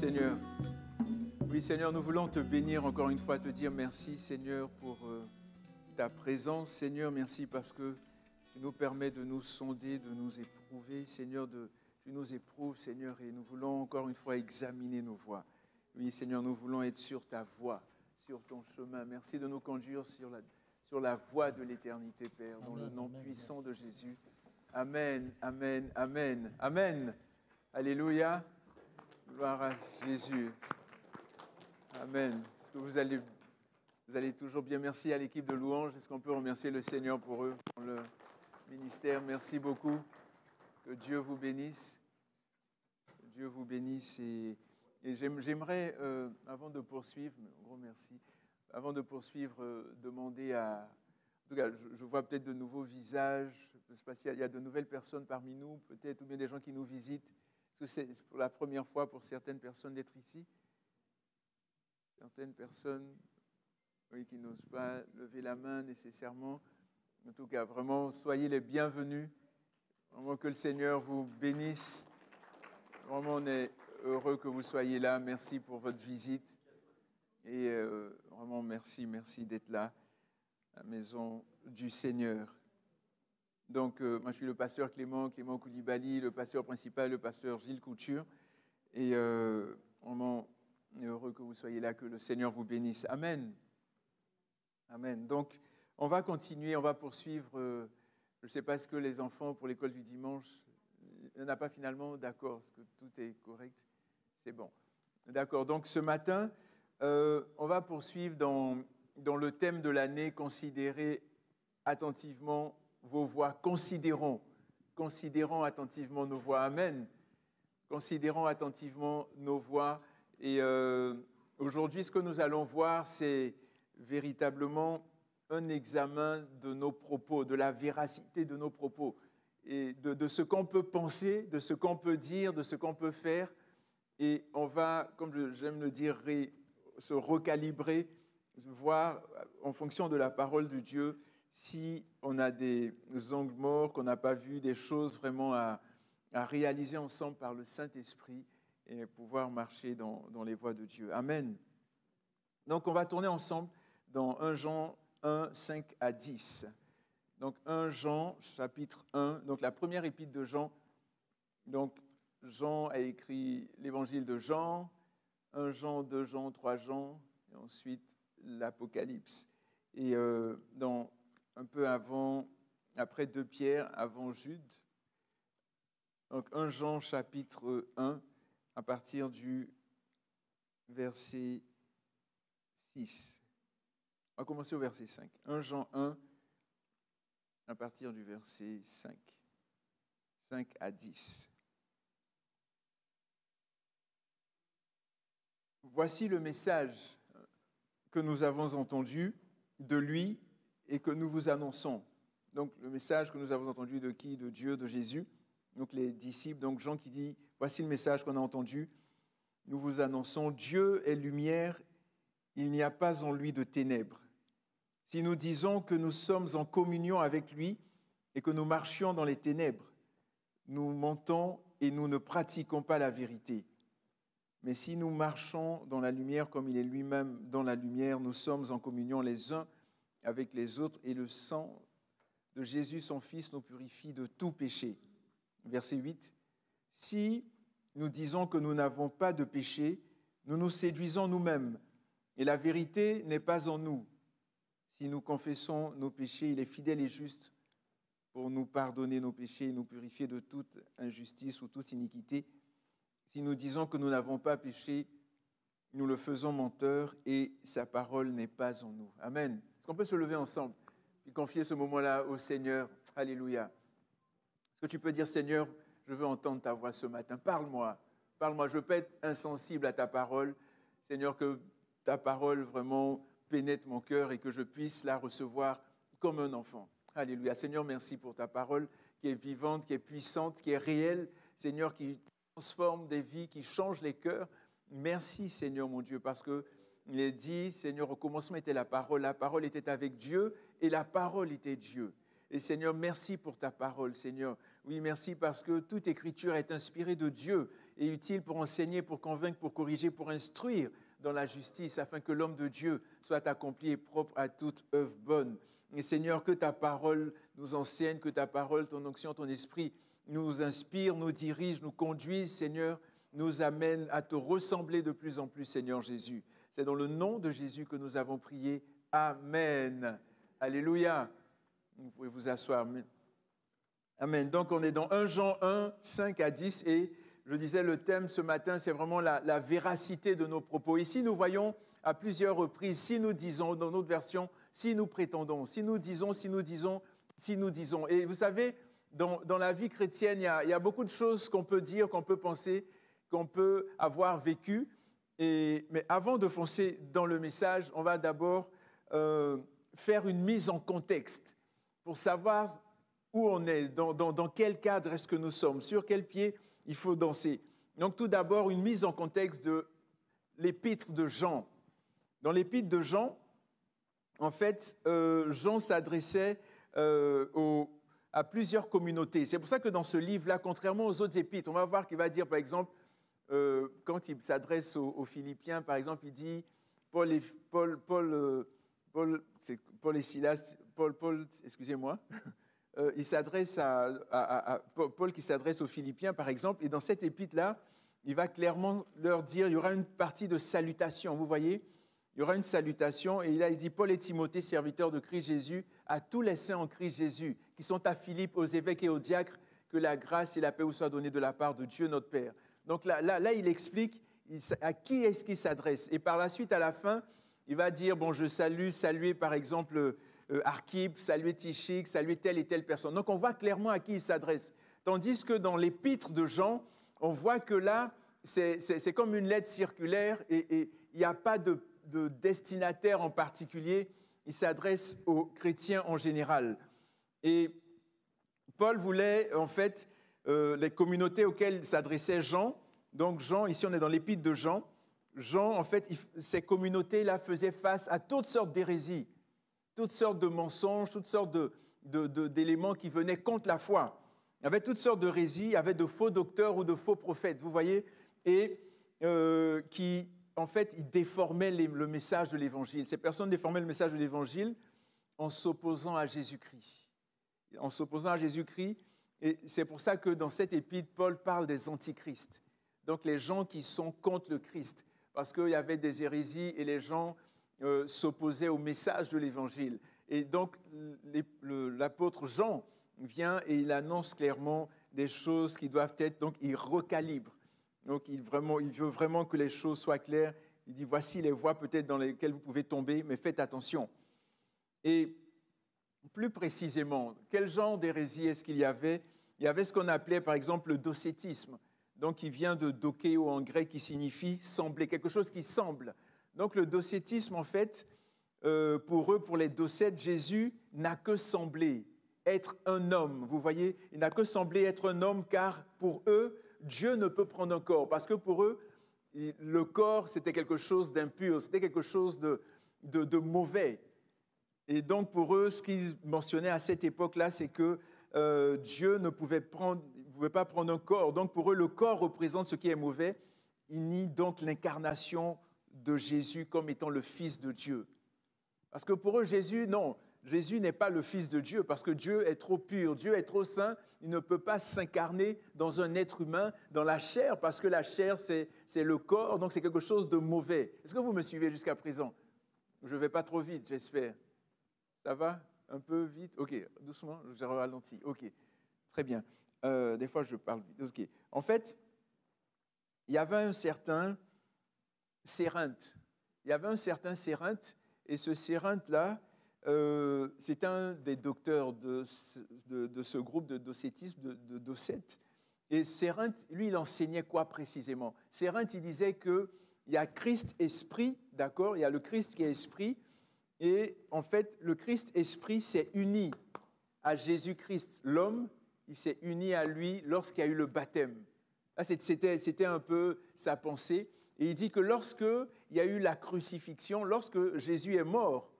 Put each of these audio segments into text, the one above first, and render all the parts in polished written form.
Seigneur. Oui, Seigneur, nous voulons te bénir encore une fois, te dire merci, Seigneur, pour ta présence. Seigneur, merci parce que tu nous permets de nous sonder, de nous éprouver. Seigneur, tu nous éprouves, Seigneur, et nous voulons encore une fois examiner nos voies. Oui, Seigneur, nous voulons être sur ta voie, sur ton chemin. Merci de nous conduire sur la voie de l'éternité, Père, dans le nom puissant de Jésus. Amen, amen, amen, amen. Alléluia. Gloire à Jésus. Amen. Est-ce que vous allez toujours bien? Merci à l'équipe de louanges. Est-ce qu'on peut remercier le Seigneur pour eux, pour le ministère? Merci beaucoup. Que Dieu vous bénisse. Que Dieu vous bénisse. Et j'aimerais, avant de poursuivre, un gros merci, avant de poursuivre, demander à... En tout cas, je vois peut-être de nouveaux visages. Je ne sais pas s'il y a de nouvelles personnes parmi nous, peut-être, ou bien des gens qui nous visitent. Est-ce que c'est pour la première fois pour certaines personnes d'être ici? Certaines personnes, oui, qui n'osent pas lever la main nécessairement. En tout cas, vraiment, soyez les bienvenus. Vraiment que le Seigneur vous bénisse. Vraiment, on est heureux que vous soyez là. Merci pour votre visite. Et vraiment, merci d'être là, à la maison du Seigneur. Donc, moi, je suis le pasteur Clément Koulibaly, le pasteur principal, le pasteur Gilles Couture. Et vraiment heureux que vous soyez là, que le Seigneur vous bénisse. Amen. Amen. Donc, on va continuer, on va poursuivre. Je ne sais pas ce que les enfants, pour l'école du dimanche, il n'y en a pas finalement, d'accord, est-ce que tout est correct? C'est bon. D'accord. Donc, ce matin, on va poursuivre dans le thème de l'année, considérez attentivement vos voix. Considérons attentivement nos voix. Amen. Considérons attentivement nos voix. Et aujourd'hui, ce que nous allons voir, c'est véritablement un examen de nos propos, de la véracité de nos propos, et de ce qu'on peut penser, de ce qu'on peut dire, de ce qu'on peut faire. Et on va, comme j'aime le dire, se recalibrer, voir en fonction de la parole de Dieu si on a des angles morts, qu'on n'a pas vu, des choses vraiment à réaliser ensemble par le Saint-Esprit et pouvoir marcher dans les voies de Dieu. Amen. Donc, on va tourner ensemble dans 1 Jean 1, 5 à 10. Donc, 1 Jean, chapitre 1, donc la première épître de Jean. Donc, Jean a écrit l'évangile de Jean, 1 Jean, 2 Jean, 3 Jean, et ensuite l'Apocalypse. Et un peu avant, après 2 Pierre, avant Jude. Donc, 1 Jean, chapitre 1, à partir du verset 6. On va commencer au verset 5. 1 Jean 1, à partir du verset 5. 5 à 10. Voici le message que nous avons entendu de lui et que nous vous annonçons. Donc, le message que nous avons entendu de qui? De Dieu, de Jésus. Donc, les disciples, donc Jean qui dit, voici le message qu'on a entendu. Nous vous annonçons, Dieu est lumière, il n'y a pas en lui de ténèbres. Si nous disons que nous sommes en communion avec lui et que nous marchions dans les ténèbres, nous mentons et nous ne pratiquons pas la vérité. Mais si nous marchons dans la lumière comme il est lui-même dans la lumière, nous sommes en communion les uns avec les autres et le sang de Jésus, son Fils, nous purifie de tout péché. Verset 8. Si nous disons que nous n'avons pas de péché, nous nous séduisons nous-mêmes et la vérité n'est pas en nous. Si nous confessons nos péchés, il est fidèle et juste pour nous pardonner nos péchés et nous purifier de toute injustice ou toute iniquité. Si nous disons que nous n'avons pas péché, nous le faisons menteur et sa parole n'est pas en nous. Amen. Est-ce qu'on peut se lever ensemble et confier ce moment-là au Seigneur? Alléluia. Est-ce que tu peux dire, Seigneur, je veux entendre ta voix ce matin. Parle-moi. Je veux pas être insensible à ta parole. Seigneur, que ta parole vraiment pénètre mon cœur et que je puisse la recevoir comme un enfant. Alléluia. Seigneur, merci pour ta parole qui est vivante, qui est puissante, qui est réelle. Seigneur, qui transforme des vies, qui change les cœurs. Merci, Seigneur, mon Dieu, parce qu'il est dit, Seigneur, au commencement était la parole était avec Dieu et la parole était Dieu. Et Seigneur, merci pour ta parole, Seigneur. Oui, merci parce que toute écriture est inspirée de Dieu est utile pour enseigner, pour convaincre, pour corriger, pour instruire dans la justice, afin que l'homme de Dieu soit accompli et propre à toute œuvre bonne. Et Seigneur, que ta parole nous enseigne, que ta parole, ton onction, ton esprit nous inspire, nous dirige, nous conduise, Seigneur, nous amène à te ressembler de plus en plus, Seigneur Jésus. C'est dans le nom de Jésus que nous avons prié. Amen. Alléluia. Vous pouvez vous asseoir. Amen. Donc, on est dans 1 Jean 1, 5 à 10 et je disais, le thème ce matin, c'est vraiment la véracité de nos propos. Ici, nous voyons à plusieurs reprises, si nous disons, dans notre version, si nous prétendons, si nous disons, si nous disons, si nous disons. Et vous savez, dans la vie chrétienne, il y a beaucoup de choses qu'on peut dire, qu'on peut penser, qu'on peut avoir vécues. Mais avant de foncer dans le message, on va d'abord faire une mise en contexte pour savoir où on est, dans quel cadre est-ce que nous sommes, sur quel pied il faut danser. Donc tout d'abord, une mise en contexte de l'épître de Jean. Dans l'épître de Jean, en fait, Jean s'adressait à plusieurs communautés. C'est pour ça que dans ce livre-là, contrairement aux autres épîtres, on va voir qu'il va dire, par exemple, quand il s'adresse aux Philippiens, par exemple, il dit Paul et Silas, excusez-moi, il s'adresse à Paul qui s'adresse aux Philippiens, par exemple, et dans cette épître-là, il va clairement leur dire, il y aura une partie de salutation, vous voyez, il y aura une salutation, et là, il dit, Paul et Timothée, serviteurs de Christ Jésus, à tous les saints en Christ Jésus, qui sont à Philippe, aux évêques et aux diacres, que la grâce et la paix vous soient données de la part de Dieu notre Père. Donc là, il explique à qui est-ce qu'il s'adresse. Et par la suite, à la fin, il va dire, bon, je saluer par exemple Archippe, saluer Tychik, saluer telle et telle personne. Donc on voit clairement à qui il s'adresse. Tandis que dans l'épître de Jean, on voit que là, c'est comme une lettre circulaire et il n'y a pas de destinataire en particulier. Il s'adresse aux chrétiens en général. Et Paul voulait en fait les communautés auxquelles s'adressait Jean. Donc Jean, ici on est dans l'épître de Jean. Jean, en fait, ces communautés-là faisaient face à toutes sortes d'hérésies, toutes sortes de mensonges, toutes sortes d'éléments qui venaient contre la foi. Il y avait toutes sortes d'hérésies, il y avait de faux docteurs ou de faux prophètes, vous voyez, et qui, en fait, ils déformaient le message de l'Évangile. Ces personnes déformaient le message de l'Évangile en s'opposant à Jésus-Christ. En s'opposant à Jésus-Christ, et c'est pour ça que dans cette épître, Paul parle des antichrists. Donc les gens qui sont contre le Christ, parce qu'il y avait des hérésies et les gens s'opposaient au message de l'Évangile. Et donc l'apôtre Jean vient et il annonce clairement des choses qui doivent être, donc il recalibre. Donc il veut vraiment que les choses soient claires. Il dit, voici les voies peut-être dans lesquelles vous pouvez tomber, mais faites attention. Et plus précisément, quel genre d'hérésie est-ce qu'il y avait? Il y avait ce qu'on appelait par exemple le docétisme, donc qui vient de dokeo en grec, qui signifie sembler, quelque chose qui semble. Donc le docétisme, en fait, pour eux, pour les docètes, Jésus n'a que semblé être un homme. Vous voyez, il n'a que semblé être un homme, car pour eux, Dieu ne peut prendre un corps, parce que pour eux, le corps, c'était quelque chose d'impur, c'était quelque chose de mauvais. Et donc, pour eux, ce qu'ils mentionnaient à cette époque-là, c'est que Dieu ne pouvait pas prendre un corps. Donc, pour eux, le corps représente ce qui est mauvais. Ils nient donc l'incarnation de Jésus comme étant le Fils de Dieu. Parce que pour eux, Jésus n'est pas le Fils de Dieu, parce que Dieu est trop pur, Dieu est trop saint. Il ne peut pas s'incarner dans un être humain, dans la chair, parce que la chair, c'est le corps, donc c'est quelque chose de mauvais. Est-ce que vous me suivez jusqu'à présent? Je ne vais pas trop vite, j'espère. Ça va? Un peu vite? Ok, doucement, j'ai ralenti. Ok, très bien. Des fois, je parle vite. Okay. En fait, il y avait un certain Cérinthe. Et ce Cérinthe-là, c'est un des docteurs de ce groupe de docétisme, de docètes. Et Cérinthe, lui, il enseignait quoi précisément? Cérinthe, il disait qu'il y a Christ-Esprit, d'accord? Il y a le Christ qui est Esprit. Et en fait, le Christ-Esprit s'est uni à Jésus-Christ. L'homme, il s'est uni à lui lorsqu'il y a eu le baptême. Là, c'était un peu sa pensée. Et il dit que lorsqu'il y a eu la crucifixion, lorsque Jésus est mort,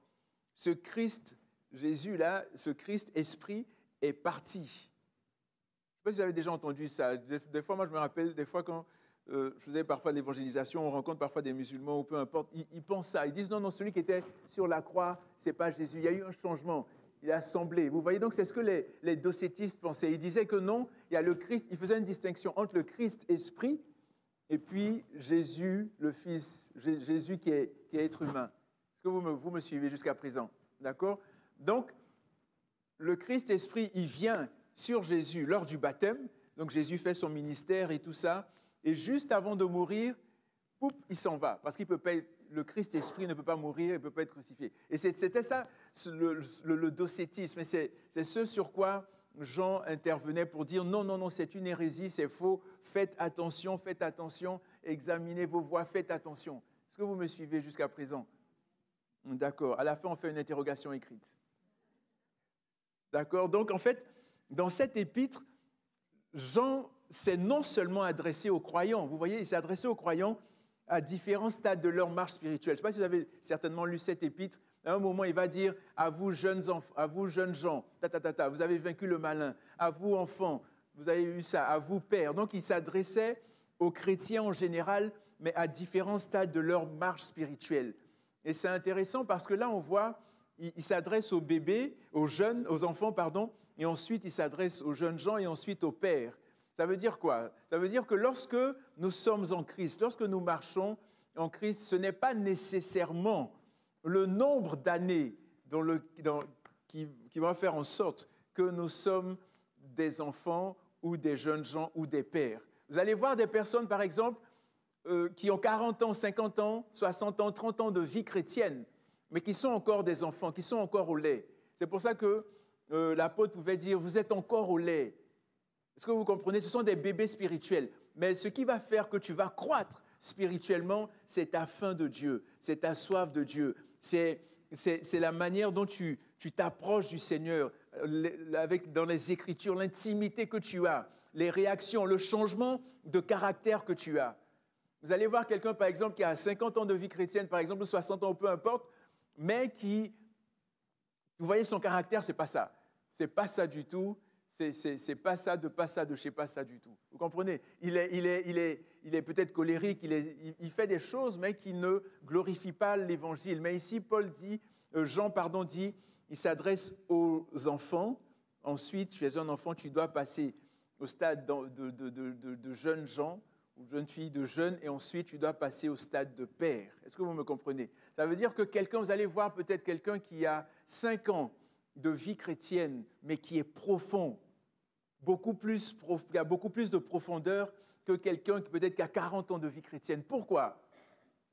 ce Christ, Jésus-là, ce Christ-Esprit est parti. Je ne sais pas si vous avez déjà entendu ça. Des fois, moi, je me rappelle, des fois, quand je faisais parfois de l'évangélisation, on rencontre parfois des musulmans ou peu importe, ils pensent ça. Ils disent non, celui qui était sur la croix, ce n'est pas Jésus. Il y a eu un changement. Il a semblé. Vous voyez donc, c'est ce que les docétistes pensaient. Ils disaient que non, il y a le Christ. Ils faisaient une distinction entre le Christ esprit et puis Jésus, le Fils, Jésus qui est être humain. Est-ce que vous me suivez jusqu'à présent? D'accord? Donc, le Christ esprit, il vient sur Jésus lors du baptême. Donc, Jésus fait son ministère et tout ça. Et juste avant de mourir, poup, il s'en va. Parce qu'il peut pas être, le Christ esprit ne peut pas mourir, il ne peut pas être crucifié. Et c'était ça, le docétisme. Et c'est ce sur quoi Jean intervenait pour dire non, c'est une hérésie, c'est faux. Faites attention, examinez vos voies, faites attention. Est-ce que vous me suivez jusqu'à présent? D'accord. À la fin, on fait une interrogation écrite. D'accord. Donc, en fait, dans cette épître, Jean s'est non seulement adressé aux croyants, vous voyez, il s'est adressé aux croyants à différents stades de leur marche spirituelle. Je ne sais pas si vous avez certainement lu cette épître. À un moment, il va dire « À vous, jeunes gens, vous avez vaincu le malin. À vous, enfants, vous avez eu ça. À vous, pères. » Donc, il s'adressait aux chrétiens en général, mais à différents stades de leur marche spirituelle. Et c'est intéressant parce que là, on voit, il s'adresse aux bébés, aux enfants, et ensuite, il s'adresse aux jeunes gens et ensuite aux pères. Ça veut dire quoi? Ça veut dire que lorsque nous sommes en Christ, lorsque nous marchons en Christ, ce n'est pas nécessairement le nombre d'années qui va faire en sorte que nous sommes des enfants ou des jeunes gens ou des pères. Vous allez voir des personnes, par exemple, qui ont 40 ans, 50 ans, 60 ans, 30 ans de vie chrétienne, mais qui sont encore des enfants, qui sont encore au lait. C'est pour ça que l'apôtre pouvait dire « vous êtes encore au lait ». Est-ce que vous comprenez? Ce sont des bébés spirituels. Mais ce qui va faire que tu vas croître spirituellement, c'est ta faim de Dieu, c'est ta soif de Dieu. C'est la manière dont tu t'approches du Seigneur, dans les Écritures, l'intimité que tu as, les réactions, le changement de caractère que tu as. Vous allez voir quelqu'un, par exemple, qui a 50 ans de vie chrétienne, par exemple, 60 ans, peu importe, mais qui, vous voyez, son caractère, ce n'est pas ça. Ce n'est pas ça du tout. C'est pas ça, de je sais pas ça du tout. Vous comprenez? Il est peut-être colérique, il fait des choses, mais qui ne glorifient pas l'Évangile. Mais ici, Jean dit, il s'adresse aux enfants. Ensuite, tu es un enfant, tu dois passer au stade de jeunes gens, ou jeunes filles, de jeunes, et ensuite, tu dois passer au stade de père. Est-ce que vous me comprenez? Ça veut dire que vous allez voir peut-être quelqu'un qui a 5 ans de vie chrétienne, mais qui est profond, il y a beaucoup plus de profondeur que quelqu'un qui peut-être qui a 40 ans de vie chrétienne. Pourquoi?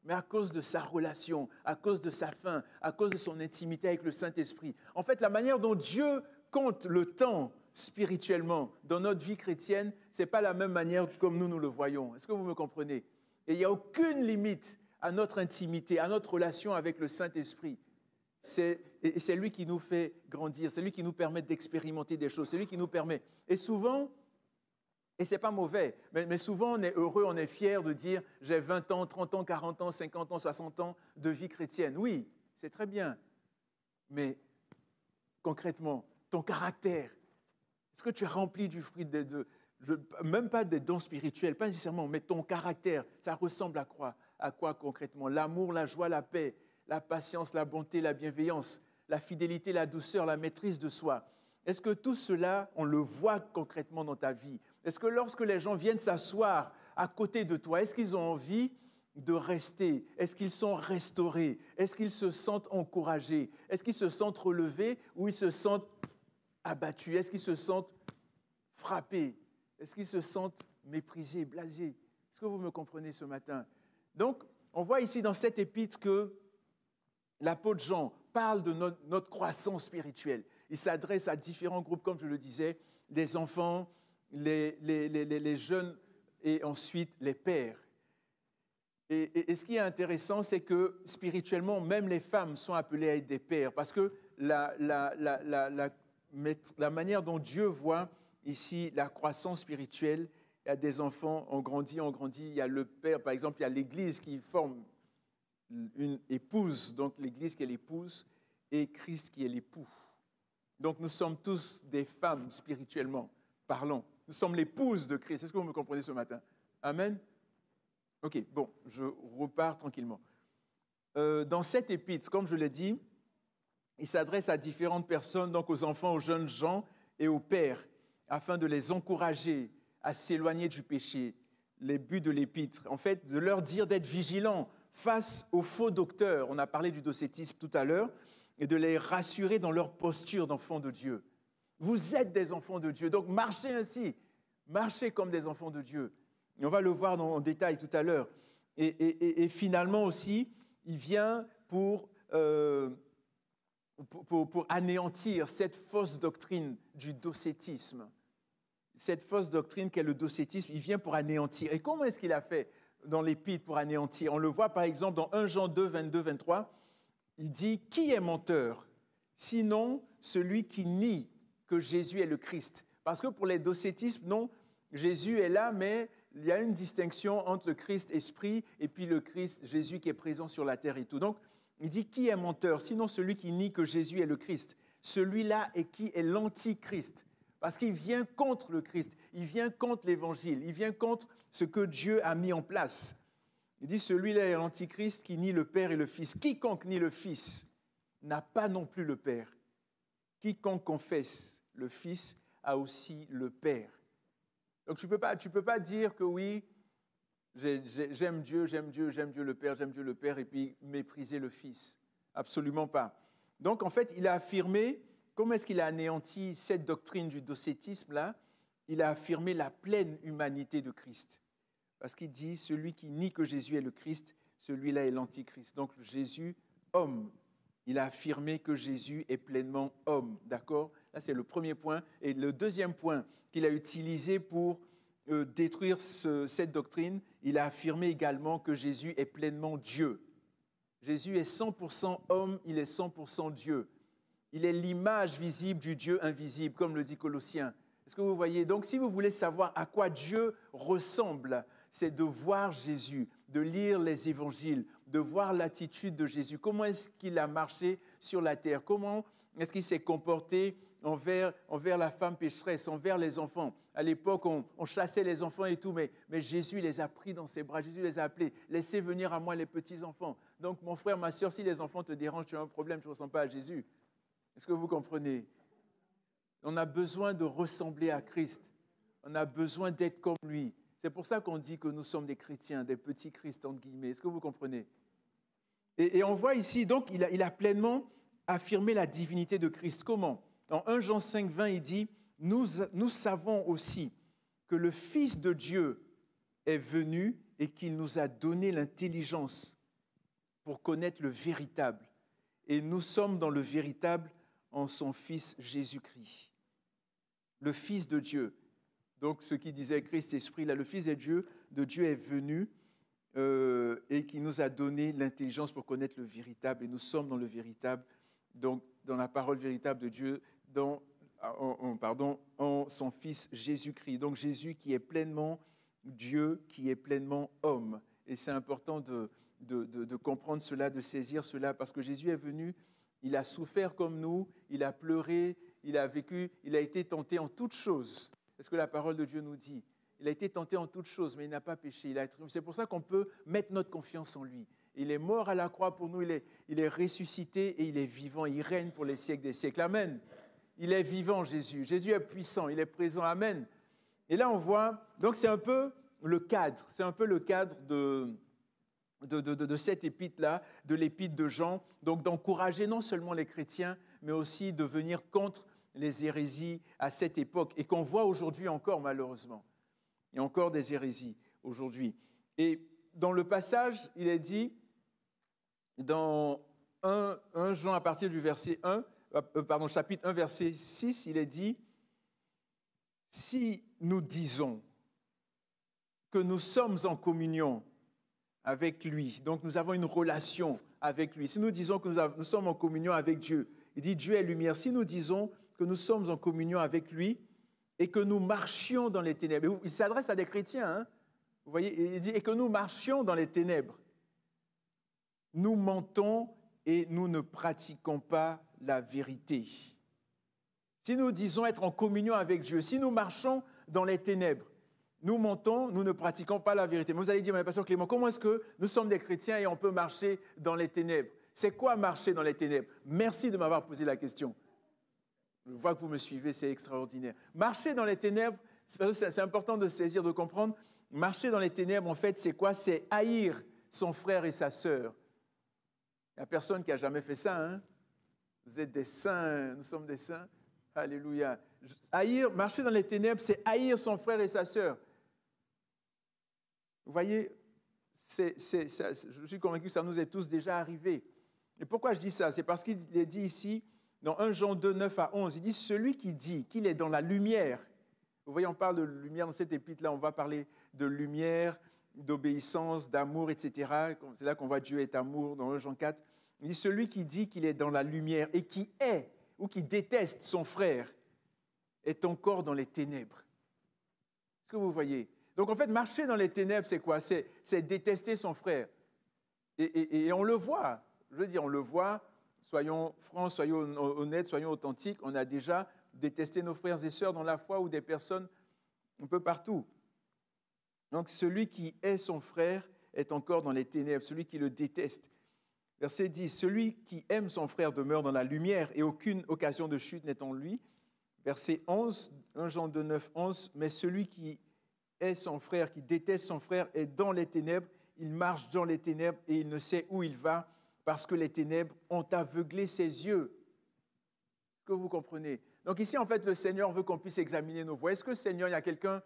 Mais à cause de sa relation, à cause de sa faim, à cause de son intimité avec le Saint-Esprit. En fait, la manière dont Dieu compte le temps spirituellement dans notre vie chrétienne, ce n'est pas la même manière comme nous le voyons. Est-ce que vous me comprenez? Et il n'y a aucune limite à notre intimité, à notre relation avec le Saint-Esprit. C'est lui qui nous fait grandir, c'est lui qui nous permet d'expérimenter des choses, c'est lui qui nous permet. Et souvent, et ce n'est pas mauvais, mais souvent on est heureux, on est fier de dire « j'ai 20 ans, 30 ans, 40 ans, 50 ans, 60 ans de vie chrétienne ». Oui, c'est très bien, mais concrètement, ton caractère, est-ce que tu es rempli du fruit même pas des dons spirituels, pas nécessairement, mais ton caractère, ça ressemble à quoi concrètement? L'amour, la joie, la paix, la patience, la bonté, la bienveillance, la fidélité, la douceur, la maîtrise de soi. Est-ce que tout cela, on le voit concrètement dans ta vie? Est-ce que lorsque les gens viennent s'asseoir à côté de toi, est-ce qu'ils ont envie de rester? Est-ce qu'ils sont restaurés? Est-ce qu'ils se sentent encouragés? Est-ce qu'ils se sentent relevés ou ils se sentent abattus? Est-ce qu'ils se sentent frappés? Est-ce qu'ils se sentent méprisés, blasés? Est-ce que vous me comprenez ce matin? Donc, on voit ici dans cette épître que l'apôtre Jean parle de notre croissance spirituelle. Il s'adresse à différents groupes, comme je le disais, les enfants, les jeunes et ensuite les pères. Et ce qui est intéressant, c'est que spirituellement, même les femmes sont appelées à être des pères, parce que la manière dont Dieu voit ici la croissance spirituelle, il y a des enfants, on grandit, il y a le père, par exemple, il y a l'Église qui forme une épouse, donc l'Église qui est l'épouse, et Christ qui est l'époux. Donc nous sommes tous des femmes spirituellement parlant. Nous sommes l'épouse de Christ. Est-ce que vous me comprenez ce matin? Amen. Ok, bon, je repars tranquillement. Dans cette épître, comme je l'ai dit, il s'adresse à différentes personnes, donc aux enfants, aux jeunes gens et aux pères, afin de les encourager à s'éloigner du péché. Les buts de l'épître, en fait, de leur dire d'être vigilants face aux faux docteurs. On a parlé du docétisme tout à l'heure, et de les rassurer dans leur posture d'enfants de Dieu. Vous êtes des enfants de Dieu, donc marchez ainsi, marchez comme des enfants de Dieu. Et on va le voir en détail tout à l'heure. Et finalement aussi, il vient pour anéantir cette fausse doctrine du docétisme. Cette fausse doctrine qu'est le docétisme, il vient pour anéantir. Et comment est-ce qu'il a fait dans l'épître pour anéantir? On le voit par exemple dans 1 Jean 2, 22, 23. Il dit « Qui est menteur? Sinon celui qui nie que Jésus est le Christ. » Parce que pour les docétismes, non, Jésus est là, mais il y a une distinction entre le Christ esprit et puis le Christ Jésus qui est présent sur la terre et tout. Donc, il dit « Qui est menteur? Sinon celui qui nie que Jésus est le Christ. » Celui-là est qui est l'antichrist. Parce qu'il vient contre le Christ, il vient contre l'Évangile, il vient contre ce que Dieu a mis en place. Il dit, celui-là est l'antichrist qui nie le Père et le Fils. Quiconque nie le Fils n'a pas non plus le Père. Quiconque confesse le Fils a aussi le Père. Donc tu peux pas dire que oui, j'aime Dieu le Père, et puis mépriser le Fils. Absolument pas. Donc en fait, il a affirmé, comment est-ce qu'il a anéanti cette doctrine du docétisme-là? Il a affirmé la pleine humanité de Christ. Parce qu'il dit, celui qui nie que Jésus est le Christ, celui-là est l'antichrist. Donc Jésus, homme, il a affirmé que Jésus est pleinement homme. D'accord? Là, c'est le premier point. Et le deuxième point qu'il a utilisé pour détruire cette doctrine, il a affirmé également que Jésus est pleinement Dieu. Jésus est 100% homme, il est 100% Dieu. Il est l'image visible du Dieu invisible, comme le dit Colossiens. Est-ce que vous voyez? Donc, si vous voulez savoir à quoi Dieu ressemble, c'est de voir Jésus, de lire les évangiles, de voir l'attitude de Jésus. Comment est-ce qu'il a marché sur la terre? Comment est-ce qu'il s'est comporté envers la femme pécheresse, envers les enfants? À l'époque, on chassait les enfants et tout, mais Jésus les a pris dans ses bras. Jésus les a appelés. Laissez venir à moi les petits-enfants. Donc, mon frère, ma soeur, si les enfants te dérangent, tu as un problème, tu ne ressembles pas à Jésus. Est-ce que vous comprenez? On a besoin de ressembler à Christ. On a besoin d'être comme lui. C'est pour ça qu'on dit que nous sommes des chrétiens, des petits Christ, entre guillemets. Est-ce que vous comprenez? Et on voit ici, donc, il a pleinement affirmé la divinité de Christ. Comment? Dans 1 Jean 5, 20, il dit, nous savons aussi que le Fils de Dieu est venu et qu'il nous a donné l'intelligence pour connaître le véritable. Et nous sommes dans le véritable en son Fils Jésus-Christ. Le Fils de Dieu. Donc, ce qui disait Christ Esprit, là, le Fils de Dieu est venu et qui nous a donné l'intelligence pour connaître le véritable. Et nous sommes dans le véritable, donc dans la parole véritable de Dieu, en son Fils Jésus-Christ. Donc, Jésus qui est pleinement Dieu, qui est pleinement homme. Et c'est important de comprendre cela, de saisir cela, parce que Jésus est venu, il a souffert comme nous, il a pleuré, il a vécu, il a été tenté en toutes choses. C'est ce que la parole de Dieu nous dit. Il a été tenté en toutes choses, mais il n'a pas péché. C'est pour ça qu'on peut mettre notre confiance en lui. Il est mort à la croix pour nous, il est ressuscité et il est vivant. Il règne pour les siècles des siècles. Amen. Il est vivant, Jésus. Jésus est puissant, il est présent. Amen. Et là, on voit, donc c'est un peu le cadre. C'est un peu le cadre de cette épître-là, de l'épître de Jean. Donc d'encourager non seulement les chrétiens, mais aussi de venir contre les hérésies à cette époque et qu'on voit aujourd'hui encore malheureusement. Il y a encore des hérésies aujourd'hui. Et dans le passage, il est dit, dans 1 Jean à partir du verset 1, chapitre 1, verset 6, il est dit, « Si nous disons que nous sommes en communion avec lui, donc nous avons une relation avec lui, si nous disons que nous sommes en communion avec Dieu, il dit Dieu est lumière, si nous disons que nous sommes en communion avec lui et que nous marchions dans les ténèbres. Il s'adresse à des chrétiens, hein? Vous voyez, il dit, et que nous marchions dans les ténèbres. Nous mentons et nous ne pratiquons pas la vérité. Si nous disons être en communion avec Dieu, si nous marchons dans les ténèbres, nous mentons, nous ne pratiquons pas la vérité. Mais vous allez dire, mais pasteur Clément, comment est-ce que nous sommes des chrétiens et on peut marcher dans les ténèbres? C'est quoi marcher dans les ténèbres? Merci de m'avoir posé la question. Je vois que vous me suivez, c'est extraordinaire. Marcher dans les ténèbres, c'est important de saisir, de comprendre. Marcher dans les ténèbres, en fait, c'est quoi? C'est haïr son frère et sa sœur. Il n'y a personne qui a jamais fait ça, hein? Vous êtes des saints, nous sommes des saints. Alléluia. Marcher dans les ténèbres, c'est haïr son frère et sa sœur. Vous voyez, je suis convaincu que ça nous est tous déjà arrivé. Et pourquoi je dis ça? C'est parce qu'il est dit ici, dans 1 Jean 2, 9 à 11, il dit « Celui qui dit qu'il est dans la lumière », vous voyez, on parle de lumière dans cette épître-là, on va parler de lumière, d'obéissance, d'amour, etc. C'est là qu'on voit Dieu est amour, dans 1 Jean 4. Il dit « Celui qui dit qu'il est dans la lumière et qui est ou qui déteste son frère est encore dans les ténèbres. » Est-ce que vous voyez? Donc en fait, marcher dans les ténèbres, c'est quoi? C'est détester son frère. Et on le voit. Je veux dire, on le voit. Soyons francs, soyons honnêtes, soyons authentiques. On a déjà détesté nos frères et sœurs dans la foi ou des personnes un peu partout. Donc celui qui est son frère est encore dans les ténèbres, celui qui le déteste. Verset 10, celui qui aime son frère demeure dans la lumière et aucune occasion de chute n'est en lui. Verset 11, 1 Jean 2, 9, 11, mais celui qui est son frère, qui déteste son frère, est dans les ténèbres, il marche dans les ténèbres et il ne sait où il va parce que les ténèbres ont aveuglé ses yeux. Est-ce que vous comprenez? Donc ici, en fait, le Seigneur veut qu'on puisse examiner nos voies. Est-ce que, Seigneur, il y a quelqu'un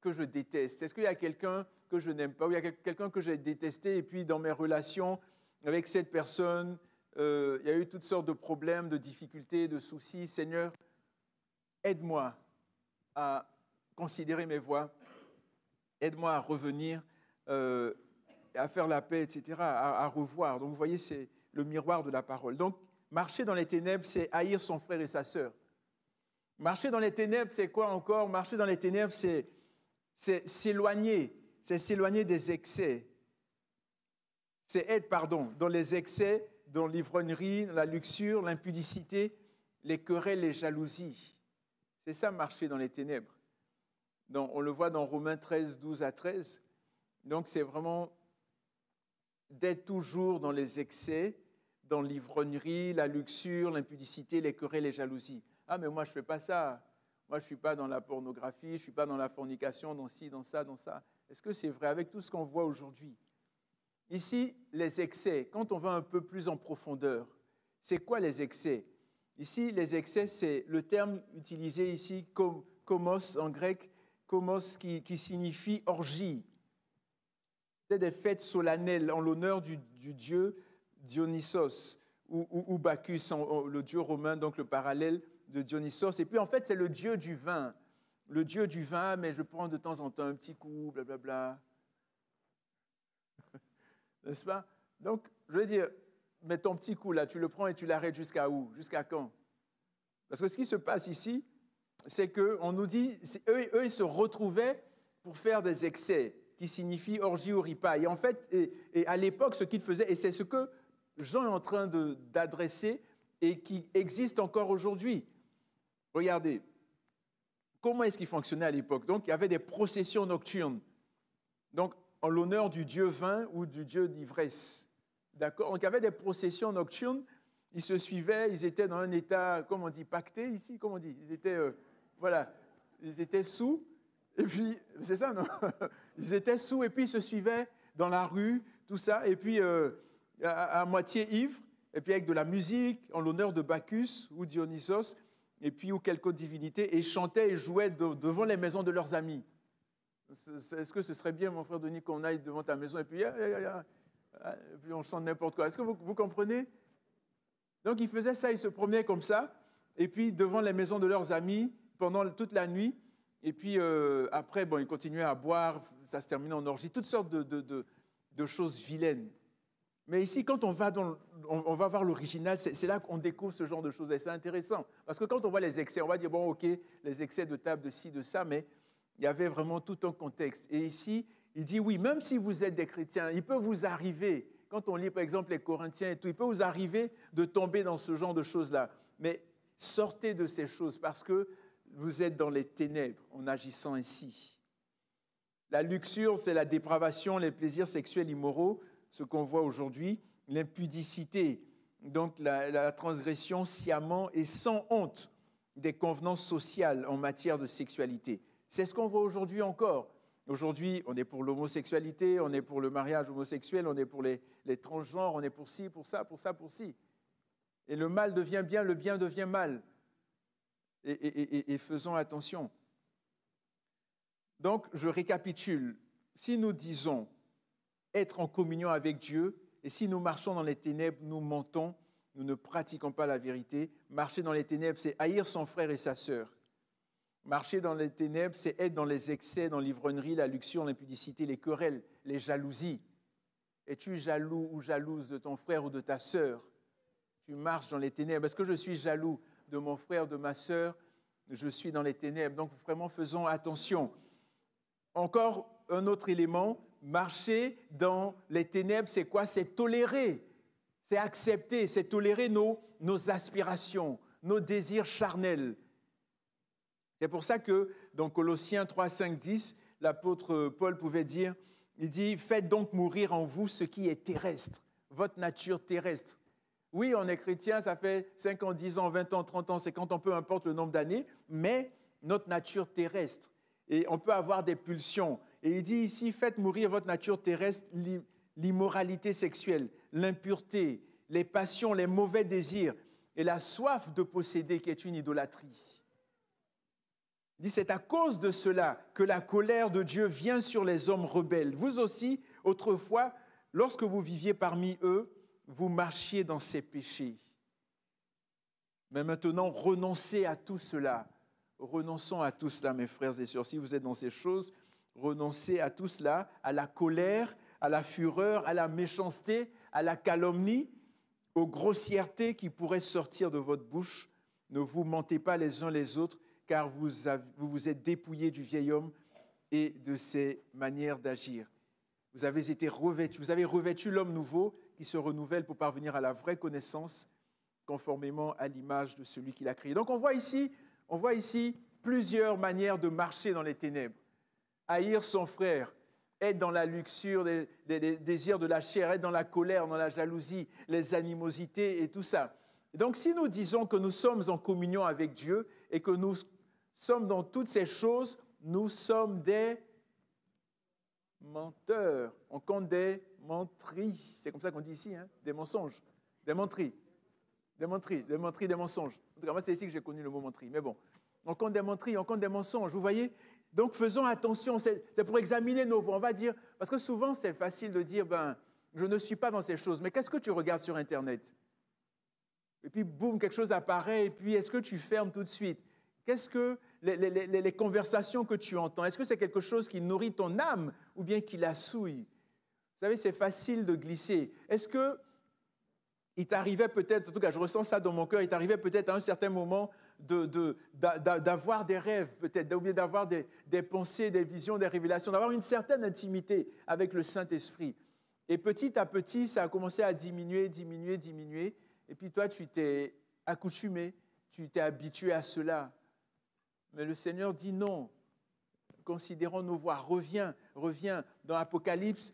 que je déteste? Est-ce qu'il y a quelqu'un que je n'aime pas? Ou il y a quelqu'un que j'ai détesté et puis dans mes relations avec cette personne, il y a eu toutes sortes de problèmes, de difficultés, de soucis. Seigneur, aide-moi à considérer mes voies. Aide-moi à revenir, à faire la paix, etc., à revoir. Donc, vous voyez, c'est le miroir de la parole. Donc, marcher dans les ténèbres, c'est haïr son frère et sa sœur. Marcher dans les ténèbres, c'est quoi encore? Marcher dans les ténèbres, c'est s'éloigner des excès. C'est être, dans les excès, dans l'ivrognerie, la luxure, l'impudicité, les querelles, les jalousies. C'est ça, marcher dans les ténèbres. On le voit dans Romains 13, 12 à 13. Donc, c'est vraiment d'être toujours dans les excès, dans l'ivrognerie, la luxure, l'impudicité, les querelles, les jalousies. Ah, mais moi, je ne fais pas ça. Moi, je ne suis pas dans la pornographie, je ne suis pas dans la fornication, dans ci, dans ça, dans ça. Est-ce que c'est vrai avec tout ce qu'on voit aujourd'hui? Ici, les excès, quand on va un peu plus en profondeur, c'est quoi les excès? Ici, les excès, c'est le terme utilisé ici, komos en grec, komos qui signifie orgie. C'est des fêtes solennelles en l'honneur du dieu Dionysos ou Bacchus, le dieu romain, donc le parallèle de Dionysos. Et puis en fait, c'est le dieu du vin. Le dieu du vin, mais je prends de temps en temps un petit coup, blablabla. N'est-ce pas? Donc, je veux dire, mais ton petit coup là, tu le prends et tu l'arrêtes jusqu'à où? Jusqu'à quand? Parce que ce qui se passe ici, c'est qu'on nous dit, eux, ils se retrouvaient pour faire des excès, qui signifie orgie ou ripaille. Et en fait, et à l'époque, ce qu'ils faisaient, et c'est ce que Jean est en train d'adresser et qui existe encore aujourd'hui. Regardez, comment est-ce qu'il fonctionnait à l'époque? Donc, il y avait des processions nocturnes, donc en l'honneur du dieu vin ou du dieu d'ivresse. D'accord? Donc, il y avait des processions nocturnes, ils se suivaient, ils étaient dans un état, comment on dit, pacté ici, comment on dit? Ils étaient, ils étaient sous, et puis, c'est ça, non? Ils étaient sous, et puis ils se suivaient dans la rue, tout ça, et puis à moitié ivres, et puis avec de la musique en l'honneur de Bacchus ou Dionysos, et puis ou quelque autre divinité, et chantaient et jouaient devant les maisons de leurs amis. Est-ce que ce serait bien, mon frère Denis, qu'on aille devant ta maison, et puis on chante n'importe quoi? Est-ce que vous comprenez? Donc ils faisaient ça, ils se promenaient comme ça, et puis devant les maisons de leurs amis, pendant toute la nuit, et puis après, ils continuaient à boire, ça se terminait en orgie, toutes sortes de choses vilaines. Mais ici, quand on va voir l'original, c'est là qu'on découvre ce genre de choses, et c'est intéressant. Parce que quand on voit les excès, on va dire, bon, ok, les excès de table, de ci, de ça, mais il y avait vraiment tout un contexte. Et ici, il dit, oui, même si vous êtes des chrétiens, il peut vous arriver, quand on lit par exemple les Corinthiens et tout, il peut vous arriver de tomber dans ce genre de choses-là. Mais sortez de ces choses parce que vous êtes dans les ténèbres en agissant ainsi. La luxure, c'est la dépravation, les plaisirs sexuels immoraux, ce qu'on voit aujourd'hui, l'impudicité, donc la transgression sciemment et sans honte des convenances sociales en matière de sexualité. C'est ce qu'on voit aujourd'hui encore. Aujourd'hui, on est pour l'homosexualité, on est pour le mariage homosexuel, on est pour les transgenres, on est pour ci, pour ça, pour ça, pour ci. Et le mal devient bien, le bien devient mal. Et faisons attention. Donc, je récapitule. Si nous disons être en communion avec Dieu, et si nous marchons dans les ténèbres, nous mentons, nous ne pratiquons pas la vérité. Marcher dans les ténèbres, c'est haïr son frère et sa sœur. Marcher dans les ténèbres, c'est être dans les excès, dans l'ivrognerie, la luxure, l'impudicité, les querelles, les jalousies. Es-tu jaloux ou jalouse de ton frère ou de ta sœur? Tu marches dans les ténèbres. Est-ce que je suis jaloux de mon frère, de ma sœur? Je suis dans les ténèbres. Donc, vraiment, faisons attention. Encore un autre élément, marcher dans les ténèbres, c'est quoi? C'est tolérer, c'est accepter, c'est tolérer nos aspirations, nos désirs charnels. C'est pour ça que dans Colossiens 3, 5, 10, l'apôtre Paul pouvait dire, il dit, faites donc mourir en vous ce qui est terrestre, votre nature terrestre. Oui, on est chrétien, ça fait 5 ans, 10 ans, 20 ans, 30 ans, 50 ans, peu importe le nombre d'années, mais notre nature terrestre. Et on peut avoir des pulsions. Et il dit ici, faites mourir votre nature terrestre, l'immoralité sexuelle, l'impureté, les passions, les mauvais désirs et la soif de posséder qui est une idolâtrie. Il dit, c'est à cause de cela que la colère de Dieu vient sur les hommes rebelles. Vous aussi, autrefois, lorsque vous viviez parmi eux, vous marchiez dans ces péchés. Mais maintenant, renoncez à tout cela. Renonçons à tout cela, mes frères et sœurs. Si vous êtes dans ces choses, renoncez à tout cela, à la colère, à la fureur, à la méchanceté, à la calomnie, aux grossièretés qui pourraient sortir de votre bouche. Ne vous mentez pas les uns les autres, car vous vous êtes dépouillés du vieil homme et de ses manières d'agir. Vous avez été revêtus, vous avez revêtu l'homme nouveau qui se renouvelle pour parvenir à la vraie connaissance, conformément à l'image de celui qui l'a créé. Donc on voit ici plusieurs manières de marcher dans les ténèbres. Haïr son frère, être dans la luxure des désirs de la chair, être dans la colère, dans la jalousie, les animosités et tout ça. Et donc si nous disons que nous sommes en communion avec Dieu et que nous sommes dans toutes ces choses, nous sommes des menteurs. On compte des menteries. C'est comme ça qu'on dit ici, hein? Des mensonges, des menteries. Des menteries, des mensonges. En tout cas, moi, c'est ici que j'ai connu le mot menterie. Mais bon, on compte des menteries, on compte des mensonges. Vous voyez? Donc, faisons attention. C'est pour examiner nos voies. On va dire, parce que souvent, c'est facile de dire, je ne suis pas dans ces choses. Mais qu'est-ce que tu regardes sur Internet? Et puis, boum, quelque chose apparaît. Et puis, est-ce que tu fermes tout de suite? Qu'est-ce que les conversations que tu entends? Est-ce que c'est quelque chose qui nourrit ton âme ou bien qui la souille? Vous savez, c'est facile de glisser. Est-ce que il t'arrivait peut-être, en tout cas je ressens ça dans mon cœur, il t'arrivait peut-être à un certain moment d'avoir des rêves, peut-être, ou bien d'avoir des pensées, des visions, des révélations, d'avoir une certaine intimité avec le Saint-Esprit. Et petit à petit, ça a commencé à diminuer. Et puis toi, tu t'es accoutumé, tu t'es habitué à cela. Mais le Seigneur dit non. Considérons nos voies. Reviens. Dans Apocalypse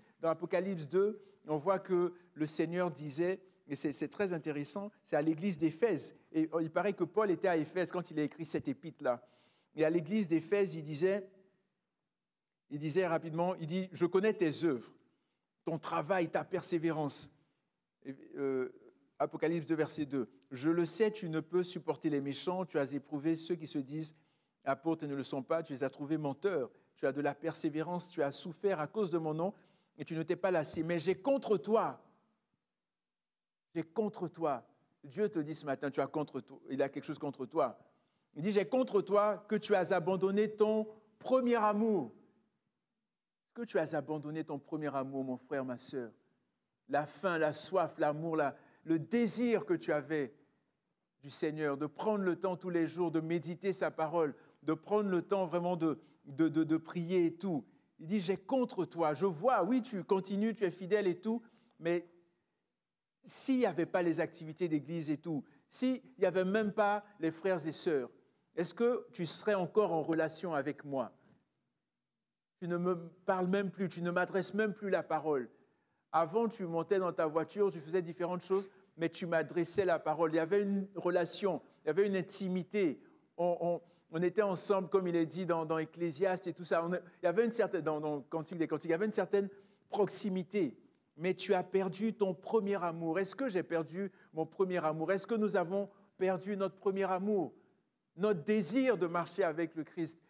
2, on voit que le Seigneur disait, et c'est très intéressant, c'est à l'église d'Éphèse. Et il paraît que Paul était à Éphèse quand il a écrit cette épître-là. Et à l'église d'Éphèse, il disait rapidement, il dit, je connais tes œuvres, ton travail, ta persévérance. Apocalypse 2, verset 2. Je le sais, tu ne peux supporter les méchants, tu as éprouvé ceux qui se disent apôtres et ne le sont pas, tu les as trouvés menteurs, tu as de la persévérance, tu as souffert à cause de mon nom et tu ne t'es pas lassé. Mais j'ai contre toi. Dieu te dit ce matin, il a quelque chose contre toi. Il dit, j'ai contre toi que tu as abandonné ton premier amour. Est-ce que tu as abandonné ton premier amour, mon frère, ma sœur? La faim, la soif, l'amour, le désir que tu avais du Seigneur, de prendre le temps tous les jours, de méditer sa parole, de prendre le temps vraiment de prier et tout. Il dit, j'ai contre toi. Je vois, oui, tu continues, tu es fidèle et tout, mais s'il n'y avait pas les activités d'église et tout, s'il n'y avait même pas les frères et sœurs, est-ce que tu serais encore en relation avec moi? Tu ne me parles même plus, tu ne m'adresses même plus la parole. Avant, tu montais dans ta voiture, tu faisais différentes choses, mais tu m'adressais la parole. Il y avait une relation, il y avait une intimité. On était ensemble, comme il est dit dans Ecclésiaste et tout ça. Il y avait une certaine, dans Cantique des Cantiques, il y avait une certaine proximité. Mais tu as perdu ton premier amour. Est-ce que j'ai perdu mon premier amour? Est-ce que nous avons perdu notre premier amour? Notre désir de marcher avec le Christ,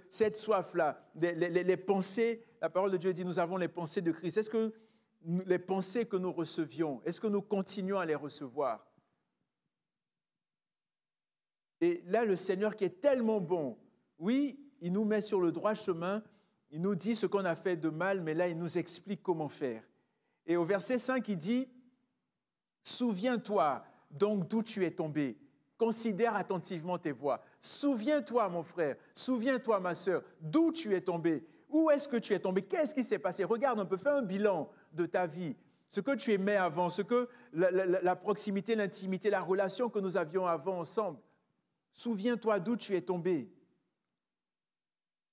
cette soif-là, les pensées, la parole de Dieu dit, nous avons les pensées de Christ. Est-ce que les pensées que nous recevions, est-ce que nous continuons à les recevoir? Et là, le Seigneur qui est tellement bon, oui, il nous met sur le droit chemin, il nous dit ce qu'on a fait de mal, mais là, il nous explique comment faire. Et au verset 5, il dit, « Souviens-toi donc d'où tu es tombé. Considère attentivement tes voies. Souviens-toi, mon frère, souviens-toi, ma sœur, d'où tu es tombé. Où est-ce que tu es tombé? Qu'est-ce qui s'est passé? Regarde, on peut faire un bilan de ta vie. Ce que tu aimais avant, ce que la proximité, l'intimité, la relation que nous avions avant ensemble. Souviens-toi d'où tu es tombé.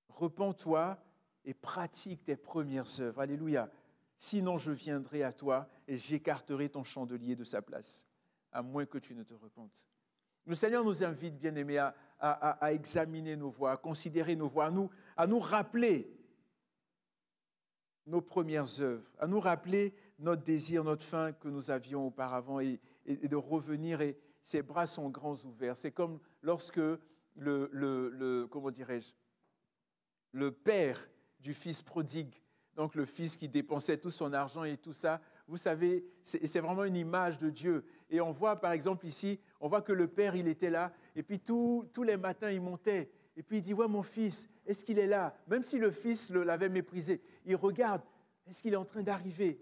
Repens-toi et pratique tes premières œuvres. Alléluia. Sinon, je viendrai à toi et j'écarterai ton chandelier de sa place, à moins que tu ne te repentes. » Le Seigneur nous invite, bien-aimés, à examiner nos voies, à considérer nos voies, à nous rappeler nos premières œuvres, à nous rappeler notre désir, notre faim que nous avions auparavant et de revenir. Et ses bras sont grands ouverts. C'est comme lorsque comment dirais-je, le père du fils prodigue, donc le fils qui dépensait tout son argent et tout ça, vous savez, c'est vraiment une image de Dieu. Et on voit, par exemple, ici, on voit que le père, il était là, et puis tous les matins, il montait, et puis il dit, « Ouais, mon fils, est-ce qu'il est là ?» Même si le fils l'avait méprisé, il regarde, est-ce qu'il est en train d'arriver?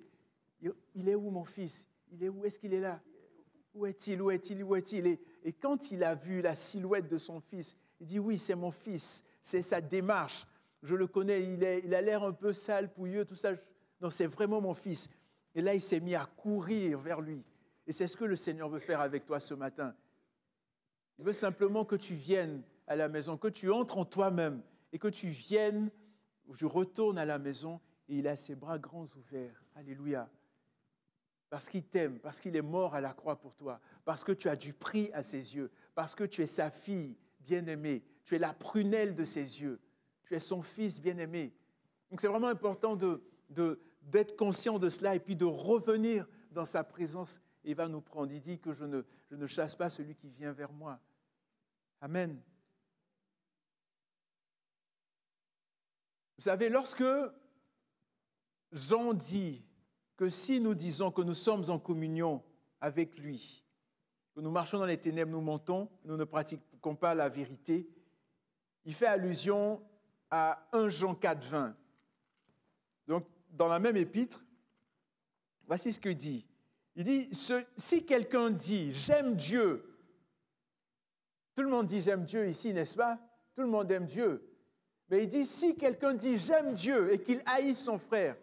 Il est où, mon fils? Il est où? Est-ce qu'il est là? Où est-il? Où est-il? Où est-il? Et quand il a vu la silhouette de son fils, il dit, « Oui, c'est mon fils, c'est sa démarche. Je le connais, il a l'air un peu sale, pouilleux, tout ça. Non, c'est vraiment mon fils. » Et là, il s'est mis à courir vers lui. Et c'est ce que le Seigneur veut faire avec toi ce matin. Il veut simplement que tu viennes à la maison, que tu entres en toi-même et que tu viennes, je retourne à la maison et il a ses bras grands ouverts. Alléluia. Parce qu'il t'aime, parce qu'il est mort à la croix pour toi, parce que tu as du prix à ses yeux, parce que tu es sa fille bien-aimée, tu es la prunelle de ses yeux, tu es son fils bien-aimé. Donc c'est vraiment important d'être conscient de cela et puis de revenir dans sa présence. Il va nous prendre. Il dit que je ne chasse pas celui qui vient vers moi. Amen. Vous savez, lorsque Jean dit que si nous disons que nous sommes en communion avec lui, que nous marchons dans les ténèbres, nous mentons, nous ne pratiquons pas la vérité, il fait allusion à 1 Jean 4, 20. Donc, dans la même épître, voici ce qu'il dit. Il dit, si quelqu'un dit « j'aime Dieu », tout le monde dit « j'aime Dieu » ici, n'est-ce pas? Tout le monde aime Dieu. Mais il dit, si quelqu'un dit « j'aime Dieu » et qu'il haïsse son frère,